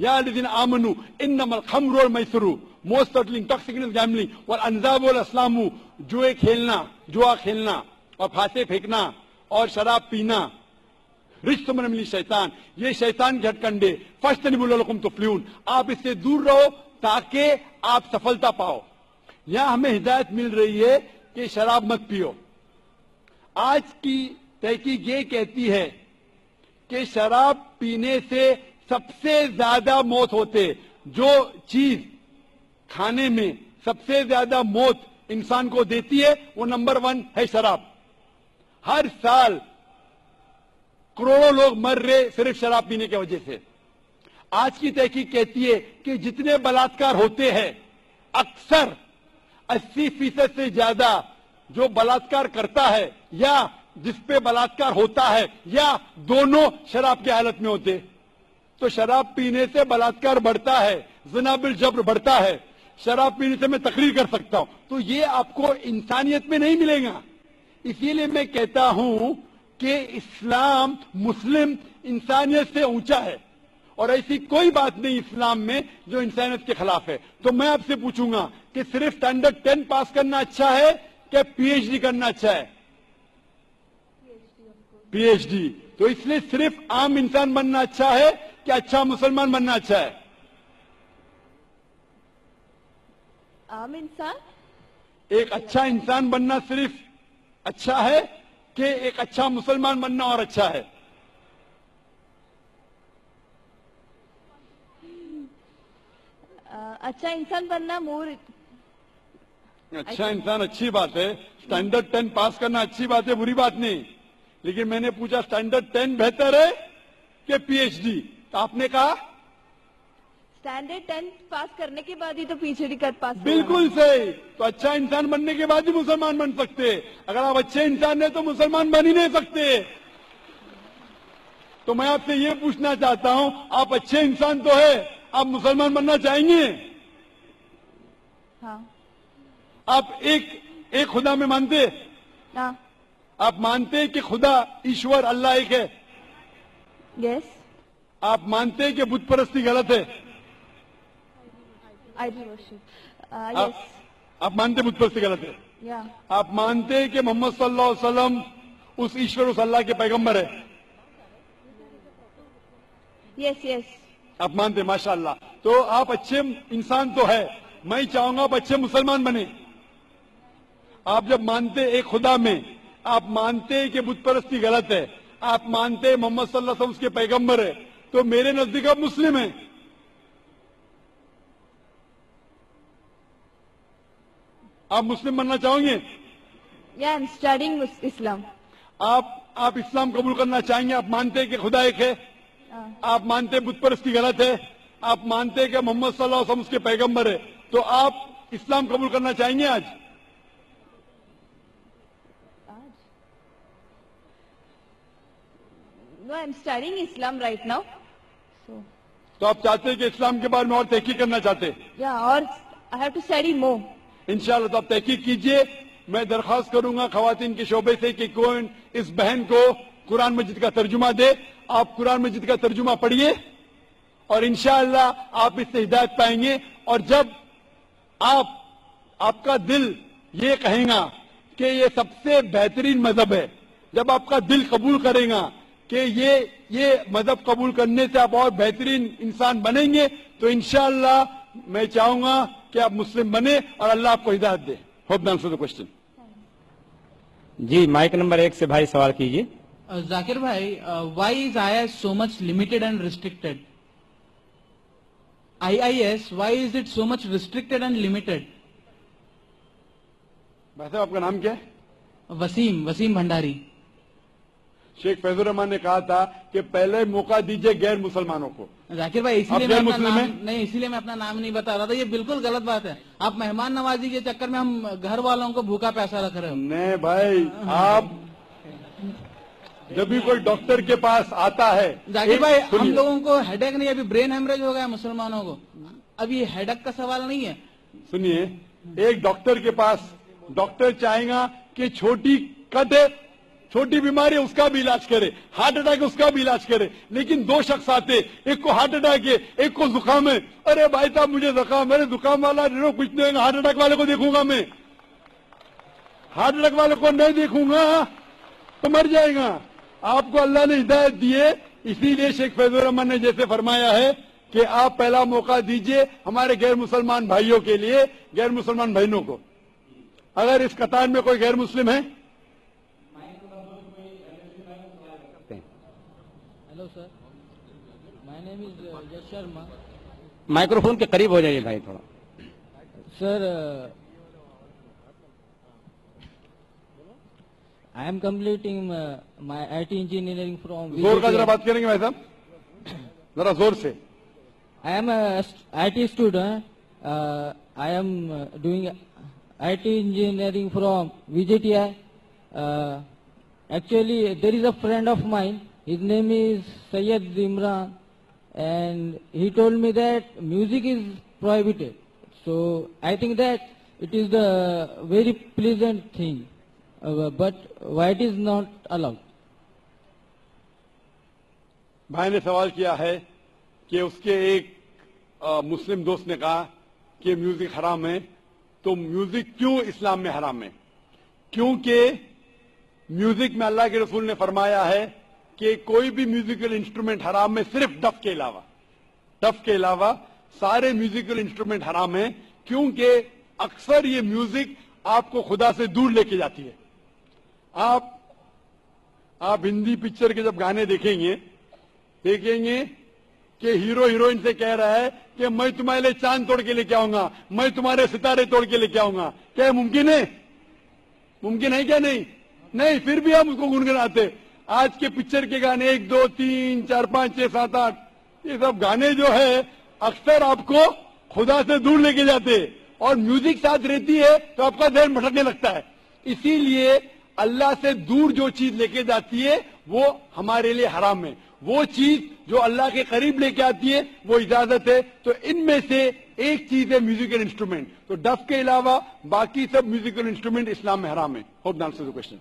या अय्युहल्लज़ीना आमनू इन्नमल खम्रु वल मैसरू, मोस्ट सर्टनली इंटॉक्सिकेंट गैम्बलिंग वल अंजाब वल अस्लामु, जुआ खेलना और फांसे फेंकना और शराब पीना, रिश्त मन मिली शैतान, ये शैतान के हथकंडे, फज्तनिबू लअल्लकुम तुफ्लिहून, आप इससे दूर रहो ताकि आप सफलता पाओ। यहां हमें हिदायत मिल रही है कि शराब मत पियो। आज की तहकीक ये कहती है कि शराब पीने से सबसे ज्यादा मौत होते, जो चीज खाने में सबसे ज्यादा मौत इंसान को देती है वो नंबर 1 है शराब। हर साल करोड़ों लोग मर रहे सिर्फ शराब पीने की वजह से। आज की तहकीक कहती है कि जितने बलात्कार होते हैं, अक्सर 80% से ज्यादा जो बलात्कार करता है या जिस पे बलात्कार होता है या दोनों शराब की हालत में होते। तो शराब पीने से बलात्कार बढ़ता है, ज़िना बिल जब्र बढ़ता है। शराब पीने से मैं तकरीर कर सकता हूं, तो ये आपको इंसानियत में नहीं मिलेगा। इसीलिए मैं कहता हूं कि इस्लाम मुस्लिम इंसानियत से ऊंचा है और ऐसी कोई बात नहीं इस्लाम में जो इंसानियत के खिलाफ है। तो मैं आपसे पूछूंगा कि सिर्फ स्टैंडर्ड 10 पास करना अच्छा है कि पीएचडी करना अच्छा है? पीएचडी। तो इसलिए सिर्फ आम इंसान बनना अच्छा है कि अच्छा मुसलमान बनना अच्छा है? आम इंसान। एक अच्छा इंसान बनना सिर्फ अच्छा है कि एक अच्छा मुसलमान बनना और अच्छा है? अच्छा इंसान बनना मोर। अच्छा इंसान अच्छी बात है, स्टैंडर्ड 10 पास करना अच्छी बात है, बुरी बात नहीं। लेकिन मैंने पूछा स्टैंडर्ड 10 बेहतर है कि पीएचडी? तो आपने कहा स्टैंडर्ड 10 पास करने के बाद ही तो पीएचडी कर पास। बिल्कुल सही। तो अच्छा इंसान बनने के बाद ही मुसलमान बन सकते। अगर आप अच्छे इंसान हैं तो मुसलमान बन ही नहीं सकते। तो मैं आपसे ये पूछना चाहता हूं, आप अच्छे इंसान तो है, आप मुसलमान बनना चाहेंगे? हाँ। आप एक खुदा में मानते? हाँ। आप मानते हैं कि खुदा ईश्वर अल्लाह एक है? यस। आप मानते हैं कि बुत परस्ती गलत है? Idol worship. यस। आप मानते बुत परस्ती गलत है? या। आप मानते हैं कि मोहम्मद सल्लल्लाहु अलैहि वसल्लम उस ईश्वर, उस अल्लाह के पैगंबर है? Yes yes. आप मानते? माशाअल्लाह। तो आप अच्छे इंसान तो है। मैं चाहूंगा आप अच्छे मुसलमान बने। आप जब मानते एक खुदा में, आप मानते हैं कि बुत परस्ती गलत है, आप मानते हैं मोहम्मद सल्लल्लाहु अलैहि वसल्लम उसके पैगंबर है, तो मेरे नजदीक आप मुस्लिम हैं। आप मुस्लिम बनना चाहेंगे? या आई एम स्टडीइंग इस्लाम। आप इस्लाम कबूल करना चाहेंगे? आप मानते हैं कि खुदा एक है? आप मानते हैं बुत परस्ती गलत है? आप मानते हैं कि मोहम्मद सल्लल्लाहु अलैहि वसल्लम उसके पैगंबर है? तो आप इस्लाम कबूल करना चाहेंगे आज? No, I'm studying Islam right now. तो आप चाहते हैं कि इस्लाम के बारे में और तहकीक करना चाहते हैं? Yeah, और I have to study more. इंशाल्लाह। तो आप तहकीक कीजिए, میں درخواست کروں گا خواتین کے شعبے سے کہ کون اس بہن کو قرآن مجید کا ترجمہ دے. آپ قرآن مجید کا ترجمہ پڑھیے اور انشاءاللہ آپ اس سے ہدایت پائیں گے. اور جب آپ کا دل یہ کہیں گا کہ یہ سب سے بہترین مذہب ہے, جب آپ کا دل قبول کرے گا کہ یہ مذہب قبول کرنے سے آپ اور بہترین انسان بنیں گے, تو انشاءاللہ میں چاہوں گا کہ آپ مسلم بنے اور اللہ آپ کو ہدایت دے. Hope answer the question. G mic number 1 سے بھائی سوال کیجیے. ذاکر بھائی, Y is IIS so much limited and restricted? IIS, why is it so much restricted and limited? بھائی صاحب آپ کا نام کیا ہے؟ وسیم بھنڈاری. شیخ فیض الرحمان نے کہا تھا کہ پہلے موقع دیجئے غیر مسلمانوں کو. ذاکر بھائی اسی لیے آپ میں غیر اپنا مسلم ہیں؟ نام نہیں, اسی لیے میں اپنا نام نہیں بتا رہا تھا. یہ بالکل غلط بات ہے. آپ مہمان نوازی کے چکر میں ہم گھر والوں کو بھوکا پیسہ رکھ رہے ہو. نہیں بھائی, آپ جب بھی کوئی ڈاکٹر کے پاس آتا ہے, ذاکر بھائی ہم سنیے. لوگوں کو ہیڈیک نہیں, ابھی برین ہیمریج ہو گیا مسلمانوں کو. اب یہ ہیڈیک کا سوال نہیں ہے. سنیے, ایک ڈاکٹر کے پاس ڈاکٹر چاہے گا کہ چھوٹی کٹ ہے, چھوٹی بیماری ہے اس کا بھی علاج کرے, ہارٹ اٹیک ہے اس کا بھی علاج کرے. لیکن دو شخص آتے, ایک کو ہارٹ اٹیک ہے ایک کو زکام ہے. ارے بھائی صاحب مجھے زکام, میرے زکام والا کچھ نہیں, ہارٹ اٹیک والے کو دیکھوں گا میں, ہارٹ اٹیک والے کو نہیں دیکھوں گا تو مر جائے گا. آپ کو اللہ نے ہدایت دی ہے, اسی لیے شیخ فیض الرحمان نے جیسے فرمایا ہے کہ آپ پہلا موقع دیجئے ہمارے غیر مسلمان بھائیوں کے لیے, غیر مسلمان بہنوں کو. اگر اس قطار میں کوئی غیر مسلم ہے؟ ہیلو سر, مائی نیم از یش شرما. مائکروفون کے قریب ہو جائیے بھائی تھوڑا. سر, I am completing my IT engineering from زور کا ذرا VJTI. بات کریں گے بھائی صاحب, ذرا زور سے. I am a IT student. I am doing IT engineering from VJTI. Actually, there is a friend of mine. His name is Sayyid Imran, and he told me that music is prohibited. So I think that it is the very pleasant thing, but why it is not allowed? بھائی نے سوال کیا ہے کہ اس کے ایک مسلم دوست نے کہا کہ میوزک حرام ہے, تو میوزک کیوں اسلام میں حرام ہے؟ کیونکہ میوزک میں اللہ کے رسول نے فرمایا ہے کہ کوئی بھی میوزیکل انسٹرومنٹ حرام ہے صرف ڈف کے علاوہ. ڈف کے علاوہ سارے میوزیکل انسٹرومنٹ حرام ہیں, کیونکہ اکثر یہ میوزک آپ کو خدا سے دور لے کے جاتی ہے. آپ ہندی پکچر کے جب گانے دیکھیں گے کہ ہیرو ہیروئن سے کہہ رہا ہے کہ میں تمہارے لیے چاند توڑ کے لے کے آؤں گا, میں تمہارے ستارے توڑ کے لے کے آؤں گا. کیا ممکن ہے؟ ممکن ہے کیا؟ نہیں. پھر بھی ہم اس کو گنگناتے. آج کے پکچر کے گانے 1 2 3 4 5 6 7 8 یہ سب گانے جو ہے اکثر آپ کو خدا سے دور لے کے جاتے, اور میوزک ساتھ رہتی ہے تو آپ کا ذہن بھٹکنے لگتا ہے. اسی لیے اللہ سے دور جو چیز لے کے جاتی ہے وہ ہمارے لیے حرام ہے. وہ چیز جو اللہ کے قریب لے کے آتی ہے وہ اجازت ہے. تو ان میں سے ایک چیز ہے میوزیکل انسٹرومنٹ. تو ڈف کے علاوہ باقی سب میوزیکل انسٹرومنٹ اسلام میں حرام ہے. Hope answer the question.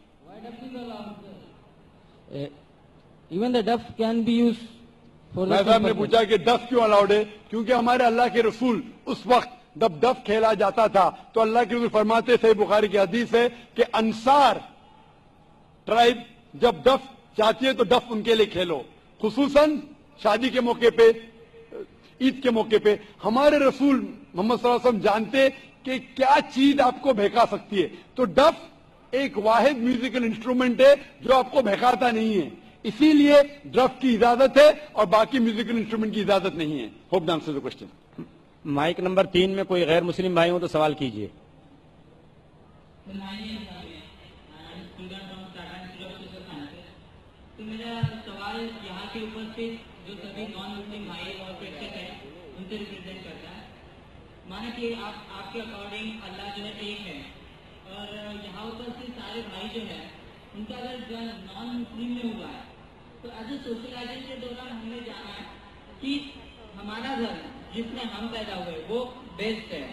Even the duff can be used for the بھائی صاحب نے same purpose. پوچھا کہ ڈف کیوں الاؤڈ ہے؟ کیونکہ ہمارے اللہ کے رسول اس وقت جب ڈف کھیلا جاتا تھا تو اللہ کے رسول فرماتے, صحیح بخاری کی حدیث ہے کہ انصار ٹرائب جب ڈف چاہتی ہے تو ڈف ان کے لیے کھیلو, خصوصاً شادی کے موقع پہ, عید کے موقع پہ. ہمارے رسول محمد صلی اللہ علیہ وسلم جانتے کہ کیا چیز آپ کو بہکا سکتی ہے. تو ڈف ایک واحد میوزیکل انسٹرومنٹ ہے جو آپ کو بہکاتا نہیں ہے, اسی لیے ڈف کی اجازت ہے اور باقی میوزیکل انسٹرومنٹ کی اجازت نہیں ہے. Hope answer the question. Mic number 3 میں کوئی غیر مسلم بھائی ہو تو سوال کیجیے. تو میرا سوال یہاں کے اوپر سے جو سبھی نان مسلم بھائی اور پریکٹس ہیں ان سے ریپرزینٹ کرتا ہے. مانا کہ آپ کے اکارڈنگ اللہ جو ہے ایک ہے, اور یہاں اوپر سے سارے بھائی جو ہے ان کا اگر جو نان مسلم میں ہوا ہے تو ایز اے سوشلائزیشن کے دوران ہم نے جانا ہے کہ ہمارا گھر جس میں ہم پیدا ہوئے وہ بیسٹ ہے.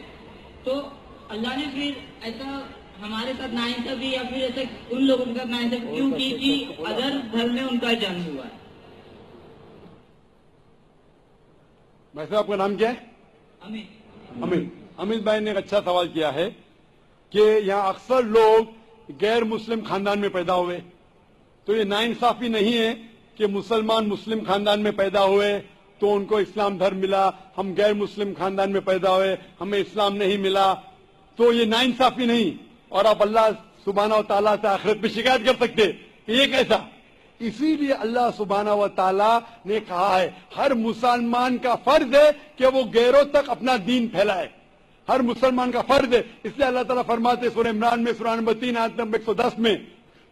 تو اللہ نے پھر ایسا ہمارے ساتھ ناانصافی یا پھر ایسے ان لوگوں کے ساتھ ناانصافی کیوں کی کہ ادر دھرم میں ان کا جنم ہوا ہے؟ ویسے آپ کا نام کیا ہے؟ امت بھائی نے ایک اچھا سوال کیا ہے کہ یہاں اکثر لوگ غیر مسلم خاندان میں پیدا ہوئے، تو یہ ناانصافی نہیں ہے کہ مسلمان مسلم خاندان میں پیدا ہوئے تو ان کو اسلام دھرم ملا، ہم غیر مسلم خاندان میں پیدا ہوئے ہمیں اسلام نہیں ملا، تو یہ ناانصافی نہیں، اور آپ اللہ سبحانہ و تعالیٰ سے آخرت میں شکایت کر سکتے کہ یہ کیسا. اسی لیے اللہ سبحانہ و تعالیٰ نے کہا ہے ہر مسلمان کا فرض ہے کہ وہ غیروں تک اپنا دین پھیلائے، ہر مسلمان کا فرض ہے. اس لیے اللہ تعالیٰ فرماتے سورہ عمران میں سورہ نمبر 3 آیت نمبر 110 میں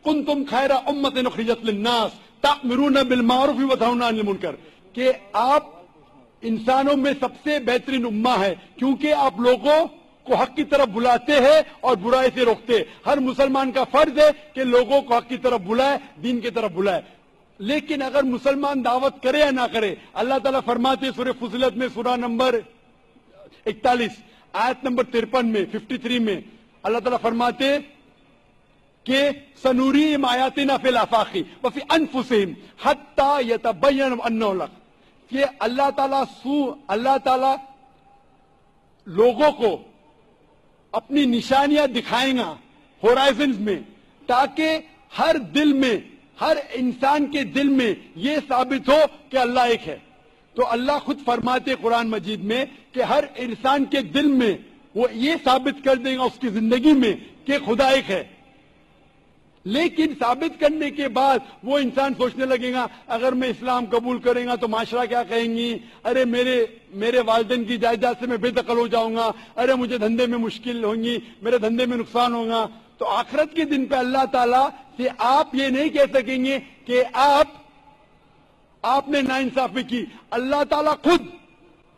کنتم خیر امۃ اخرجت للناس تأمرون بالمعروف وتنہون عن المنکر، کہ آپ انسانوں میں سب سے بہترین امہ ہے کیونکہ آپ لوگوں کو حق کی طرف بلاتے ہیں اور برائی سے روکتے. ہر مسلمان کا فرض ہے کہ لوگوں کو حق کی طرف بلائے، دین کی طرف بلائے. لیکن اگر مسلمان دعوت کرے یا نہ کرے، اللہ تعالیٰ فرماتے سورہ فصلت میں سورہ نمبر 41 آیت نمبر 53 میں 53 میں اللہ تعالیٰ فرماتے کہ سنوریم آیاتنا فی الآفاق وفی انفسہم حتی یتبین انہ الحق، کہ اللہ تعالیٰ لوگوں کو اپنی نشانیاں دکھائیں گا ہورائزنز میں، تاکہ ہر دل میں، ہر انسان کے دل میں یہ ثابت ہو کہ اللہ ایک ہے. تو اللہ خود فرماتے قرآن مجید میں کہ ہر انسان کے دل میں وہ یہ ثابت کر دے گا اس کی زندگی میں کہ خدا ایک ہے. لیکن ثابت کرنے کے بعد وہ انسان سوچنے لگے گا اگر میں اسلام قبول کریں گا تو معاشرہ کیا کہیں گی، ارے میرے والدین کی جائیداد سے میں بے دخل ہو جاؤں گا، ارے مجھے دھندے میں مشکل ہوں گی، میرے دھندے میں نقصان ہوگا. تو آخرت کے دن پہ اللہ تعالیٰ سے آپ یہ نہیں کہہ سکیں گے کہ آپ نے ناانصافی کی. اللہ تعالیٰ خود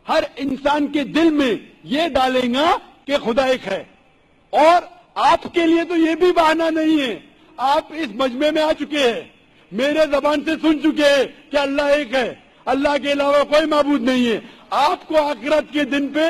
ہر انسان کے دل میں یہ ڈالیں گا کہ خدا ایک ہے. اور آپ کے لیے تو یہ بھی بہانہ نہیں ہے، آپ اس مجمع میں آ چکے ہیں، میرے زبان سے سن چکے ہیں کہ اللہ ایک ہے، اللہ کے علاوہ کوئی معبود نہیں ہے. آپ کو آخرت کے دن پہ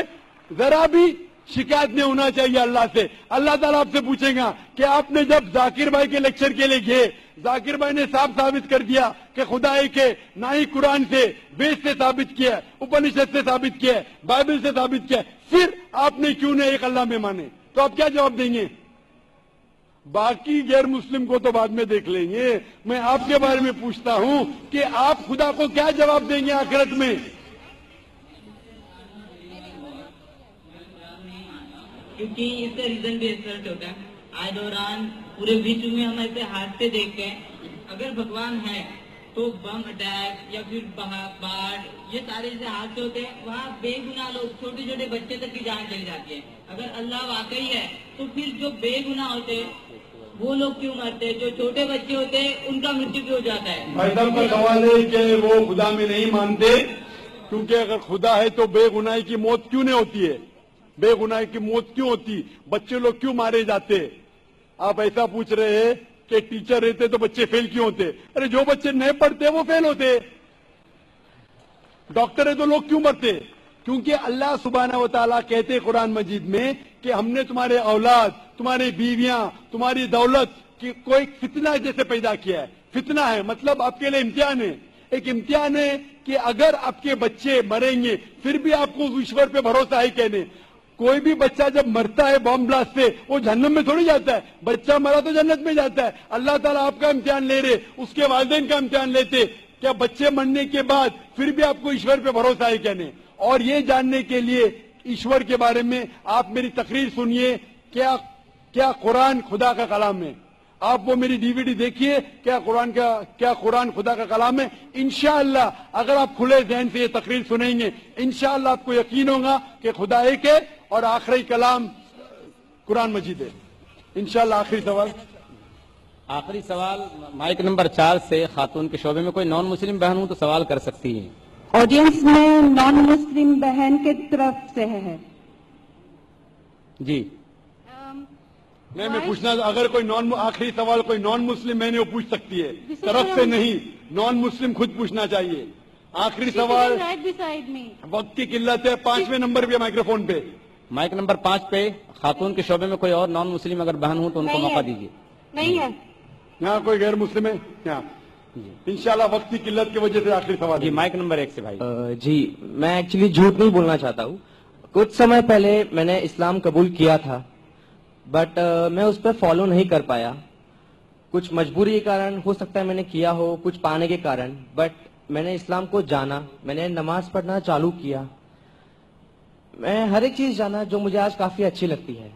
ذرا بھی شکایت نہیں ہونا چاہیے اللہ سے. اللہ تعالیٰ آپ سے پوچھیں گا کہ آپ نے جب ذاکر بھائی کے لیکچر کے لیے گئے، ذاکر بھائی نے صاف ثابت کر دیا کہ خدا ایک ہے، نہ ہی قرآن سے، وید سے ثابت کیا ہے، اپنشد سے ثابت کیا ہے، بائبل سے ثابت کیا ہے، پھر آپ نے کیوں نہیں ایک اللہ میں مانے؟ تو آپ کیا جواب دیں گے؟ باقی غیر مسلم کو تو بعد میں دیکھ لیں گے، میں آپ کے بارے میں پوچھتا ہوں کہ آپ خدا کو کیا جواب دیں گے آخرت میں؟ کیونکہ اس کا ریزن بھی ایکسپٹ ہوتا ہے. آئے دوران پورے وشو میں ہم ایسے حادثے دیکھتے ہیں، اگر بھگوان ہے تو بم اٹیک یا پھر باڑھ، یہ سارے ایسے حادثے ہوتے ہیں، وہاں بے گناہ لوگ، چھوٹے چھوٹے بچے تک کی جان چلی جاتی ہے. اگر اللہ واقعی ہے تو پھر جو بے گناہ ہوتے ہیں وہ لوگ کیوں مرتے ہیں؟ جو چھوٹے بچے ہوتے ہیں ان کا مرتیو کیوں ہو جاتا ہے؟ بھائی صاحب کا سوال ہے کہ وہ خدا میں نہیں مانتے کیونکہ اگر خدا ہے تو بے گناہی کی موت کیوں نہیں ہوتی ہے؟ بے گناہی کی موت کیوں ہوتی؟ بچے لوگ کیوں مارے جاتے؟ آپ ایسا پوچھ رہے ہیں کہ ٹیچر رہتے تو بچے فیل کیوں ہوتے؟ ارے جو بچے نہیں پڑھتے وہ فیل ہوتے. ڈاکٹر ہے تو لوگ کیوں مرتے؟ کیونکہ اللہ سبحانہ و تعالیٰ کہتے قرآن مجید میں کہ ہم نے تمہارے اولاد، تمہاری بیویاں، تمہاری دولت کی کوئی فتنہ جیسے پیدا کیا ہے. فتنہ ہے مطلب آپ کے لیے امتحان ہے. ایک امتحان ہے کہ اگر آپ کے بچے مریں گے پھر بھی آپ کو ایشور پہ بھروسہ ہے کہنے. کوئی بھی بچہ جب مرتا ہے بم بلاسٹ سے وہ جہنم میں تھوڑی جاتا ہے، بچہ مرا تو جنت میں جاتا ہے. اللہ تعالیٰ آپ کا امتحان لے رہے، اس کے والدین کا امتحان لیتے. کیا بچے مرنے کے بعد پھر بھی آپ کو ایشور پہ بھروسہ ہے کہنے؟ اور یہ جاننے کے لیے ایشور کے بارے میں آپ میری تقریر سنیے، کیا قرآن خدا کا کلام ہے. آپ وہ میری ڈی وی ڈی دیکھیے، کیا قرآن خدا کا کلام ہے. انشاءاللہ اگر آپ کھلے ذہن سے یہ تقریر سنیں گے انشاءاللہ آپ کو یقین ہوگا کہ خدا ایک ہے اور آخری کلام قرآن مجید ہے. انشاءاللہ آخری سوال مائک نمبر 4 سے خاتون کے شعبے میں کوئی نان مسلم بہن ہوں تو سوال کر سکتی ہیں. آڈینس میں نان مسلم بہن کے طرف سے ہے. جی میں پوچھنا اگر کوئی آخری سوال کوئی نان مسلم ہے وہ پوچھ سکتی ہے، طرف سے نہیں، نان مسلم خود پوچھنا چاہیے. آخری سوال، وقت کی قلت ہے، 5ویں نمبر پہ مائکروفون پہ माइक नंबर 5 पे खातून के शोबे में कोई और नॉन मुस्लिम अगर बहन हो तो उनको मौका दीजिए। नहीं है। यहाँ कोई गैर मुस्लिम है? यहाँ इंशाल्लाह वक्त की किल्लत की वजह से आखिरी सवाल जी माइक नंबर 1 से भाई। जी मैं एक्चुअली झूठ नहीं बोलना चाहता हूँ। कुछ समय पहले मैंने इस्लाम कबूल किया था, बट मैं उस पर फॉलो नहीं कर पाया। कुछ मजबूरी के कारण हो सकता है मैंने किया हो, कुछ पाने के कारण, बट मैंने इस्लाम को जाना, मैंने नमाज पढ़ना चालू किया, मैं हर एक चीज जाना जो मुझे आज काफी अच्छी लगती है।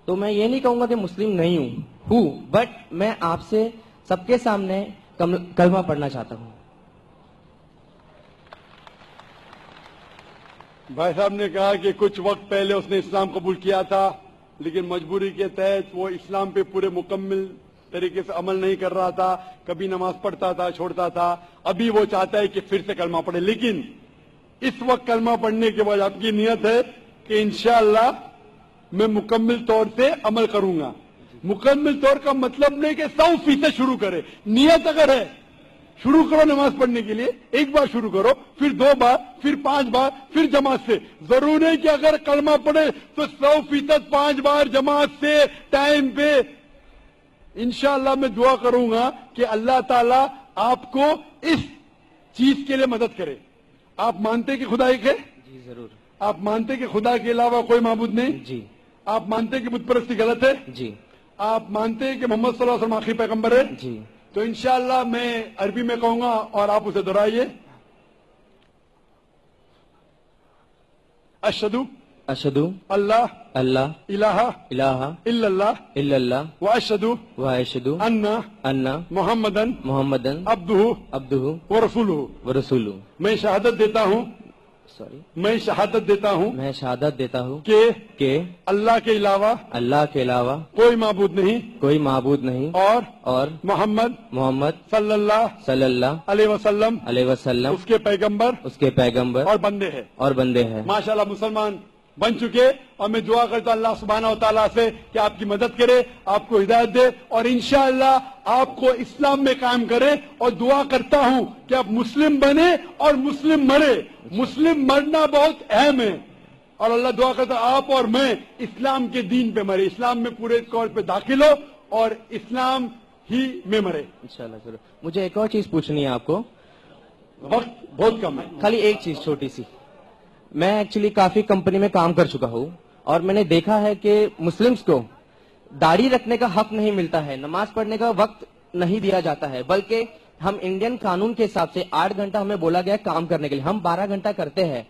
तो मैं ये नहीं कहूंगा कि मुस्लिम नहीं हूँ, बट मैं आपसे सबके सामने कलमा पढ़ना चाहता हूँ। भाई साहब ने कहा कि कुछ वक्त पहले उसने इस्लाम कबूल किया था, लेकिन मजबूरी के तहत वो इस्लाम पे पूरे मुकम्मल तरीके से अमल नहीं कर रहा था, कभी नमाज पढ़ता था, छोड़ता था। अभी वो चाहता है कि फिर से कलमा पढ़े, लेकिन इस वक्त कलमा पढ़ने के बाद आपकी नियत है कि इंशाअल्लाह मैं मुकम्मल तौर से अमल करूंगा। मुकम्मल तौर का मतलब नहीं कि 100% शुरू करे, नियत अगर है शुरू करो नमाज पढ़ने के लिए, एक बार शुरू करो, फिर 2 बार, फिर 5 बार, फिर जमात से। जरूर है कि अगर कलमा पढ़े तो 100% 5 बार जमात से टाइम पे। इंशाअल्लाह मैं दुआ करूंगा कि अल्लाह ताला आपको इस चीज के लिए मदद करे। आप मानते कि खुदा एक है? जी जरूर। आप मानते कि खुदा के अलावा कोई माबूद नहीं? जी। आप मानते कि बुत परस्ती गलत है? जी। आप मानते हैं कि मोहम्मद सल्लल्लाहु अलैहि वसल्लम आखिरी पैगंबर है? जी। तो इंशाअल्लाह मैं अरबी में कहूंगा और आप उसे दोहराइए। अशहदु अशहदु अल्लाह अल्लाह इलाहा इलाहा इल्लल्लाह इल्लल्लाह व अशहदु व अशहदु अन्ना मुहम्मदन अब्दुहु अब्दुहु व रसूलुहु। व रसूलुहु। मैं शहादत देता हूँ मैं शहादत देता हूँ कि अल्लाह के अलावा कोई माबूद नहीं और मोहम्मद सल्लल्लाहु अलैहि वसल्लम उसके पैगंबर और बंदे हैं। माशाल्लाह मुसलमान बन चुके, और मैं दुआ करता हूं अल्लाह सुब्हानहू व तआला से कि आपकी मदद करे, आपको हिदायत दे और इंशाअल्लाह आपको इस्लाम में कायम करे। और दुआ करता हूं कि आप मुस्लिम बने और मुस्लिम मरे। मुस्लिम मरना बहुत अहम है, और अल्लाह दुआ करता आप और मैं इस्लाम के दीन पे मरे, इस्लाम में पूरे तौर पे दाखिल हो और इस्लाम ही में मरे इंशाअल्लाह। जरूर। मुझे एक और चीज पूछनी है आपको, वक्त बहुत कम है। खाली एक चीज छोटी सी। मैं एक्चुअली काफी कंपनी में काम कर चुका हूँ और मैंने देखा है कि मुस्लिम्स को दाढ़ी रखने का हक नहीं मिलता है, नमाज पढ़ने का वक्त नहीं दिया जाता है, बल्कि हम इंडियन कानून के हिसाब से 8 घंटा हमें बोला गया काम करने के लिए, हम 12 घंटा करते हैं।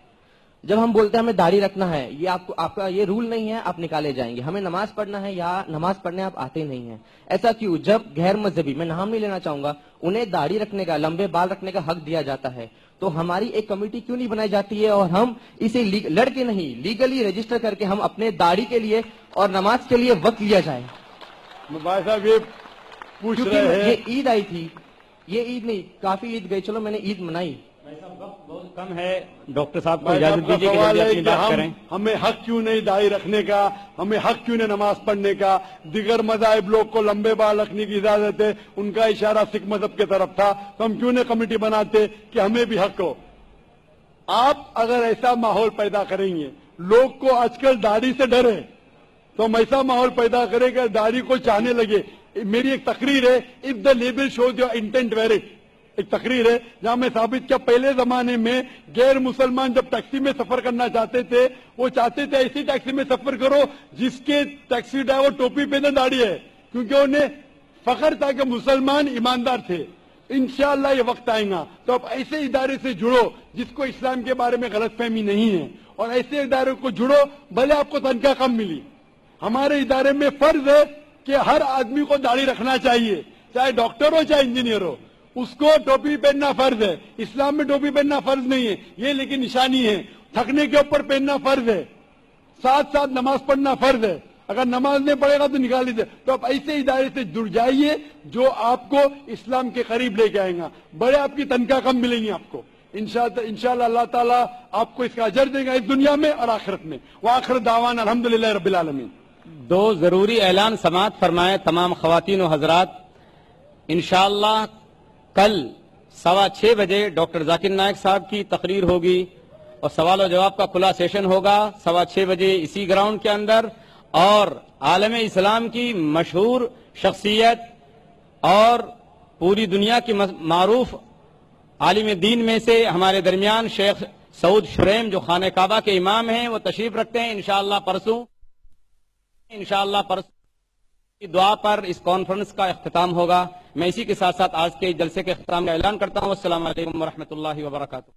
जब हम बोलते हैं हमें दाढ़ी रखना है, ये आपका ये रूल नहीं है, आप निकाले जाएंगे। हमें नमाज पढ़ना है या नमाज पढ़ने आप आते नहीं हैं। ऐसा क्यों? जब गैर मजहबी, मैं नाम नहीं लेना चाहूंगा, उन्हें दाढ़ी रखने का, लंबे बाल रखने का हक दिया जाता है, तो हमारी एक कमेटी क्यों नहीं बनाई जाती है और हम इसे लड़के नहीं लीगली रजिस्टर करके हम अपने दाढ़ी के लिए और नमाज के लिए वक्त लिया जाए। भाई साहब ये पूछ रहे हैं, ये ईद आई थी, ये ईद नहीं, काफी ईद गई, चलो मैंने ईद मनाई। बहुत कम है, डॉक्टर साहब को इजाजत दीजिए कि जल्दी अपनी बात करें। हमें हक क्यों नहीं दाढ़ी रखने का, हमें हक क्यों नहीं नमाज पढ़ने का? दिगर मज़ाहिब लोग को लंबे बाल रखने की इजाजत है, उनका इशारा सिख मजहब की तरफ था, तो हम क्यों नहीं कमेटी बनाते कि हमें भी हक हो? आप अगर ऐसा माहौल पैदा करेंगे, लोग को आजकल दाढ़ी से डर है, तो हम ऐसा माहौल पैदा करेंगे दाढ़ी को चाहने लगे। मेरी एक तकरीर है, if the label shows your intent were it, एक तकरीर है जहां मैं साबित किया पहले जमाने में गैर मुसलमान जब टैक्सी में सफर करना चाहते थे, वो चाहते थे ऐसी टैक्सी में सफर करो जिसके टैक्सी ड्राइवर टोपी पहने दाढ़ी है, क्योंकि उन्हें फख्र था कि मुसलमान ईमानदार थे। इंशाअल्लाह ये वक्त आएगा तो आप ऐसे इदारे से जुड़ो जिसको इस्लाम के बारे में गलतफहमी नहीं है, और ऐसे इदारे को जुड़ो, भले आपको तनख्वाह कम मिली। हमारे इदारे में फर्ज है कि हर आदमी को दाढ़ी रखना चाहिए, चाहे डॉक्टर हो चाहे इंजीनियर हो, उसको टोपी पहनना फर्ज है। इस्लाम में टोपी पहनना फर्ज नहीं है, ये लेकिन निशानी है। थकने के ऊपर पहनना फर्ज है, साथ साथ नमाज पढ़ना फर्ज है। अगर नमाज नहीं पढ़ेगा तो निकाल लीजिए। तो आप ऐसे इदारे से जुड़ जाइए जो आपको इस्लाम के करीब लेके आएगा, बड़े आपकी तनख्वाह कम मिलेंगी आपको। इंशाअल्लाह अल्लाह ताला आपको इसका अजर देगा इस दुनिया में और आखिरत में। व आखिर दावान अल्हम्दुलिल्लाह रब्बिल आलमीन। 2 जरूरी ऐलान समाअत फरमाए तमाम खवातीन व हजरात। इंशाअल्लाह कल 6:15 बजे डॉक्टर जाकिर नायक साहब की तकरीर होगी, اور سوال و جواب کا کھلا سیشن ہوگا 6:15 بجے اسی گراؤنڈ کے اندر. اور عالم اسلام کی مشہور شخصیت اور پوری دنیا کی معروف عالم دین میں سے ہمارے درمیان شیخ سعود شریم جو خانہ کعبہ کے امام ہیں وہ تشریف رکھتے ہیں. انشاءاللہ پرسوں کی دعا پر اس کانفرنس کا اختتام ہوگا. میں اسی کے ساتھ ساتھ آج کے جلسے کے اختتام کا اعلان کرتا ہوں. السلام علیکم ورحمۃ اللہ وبرکاتہ.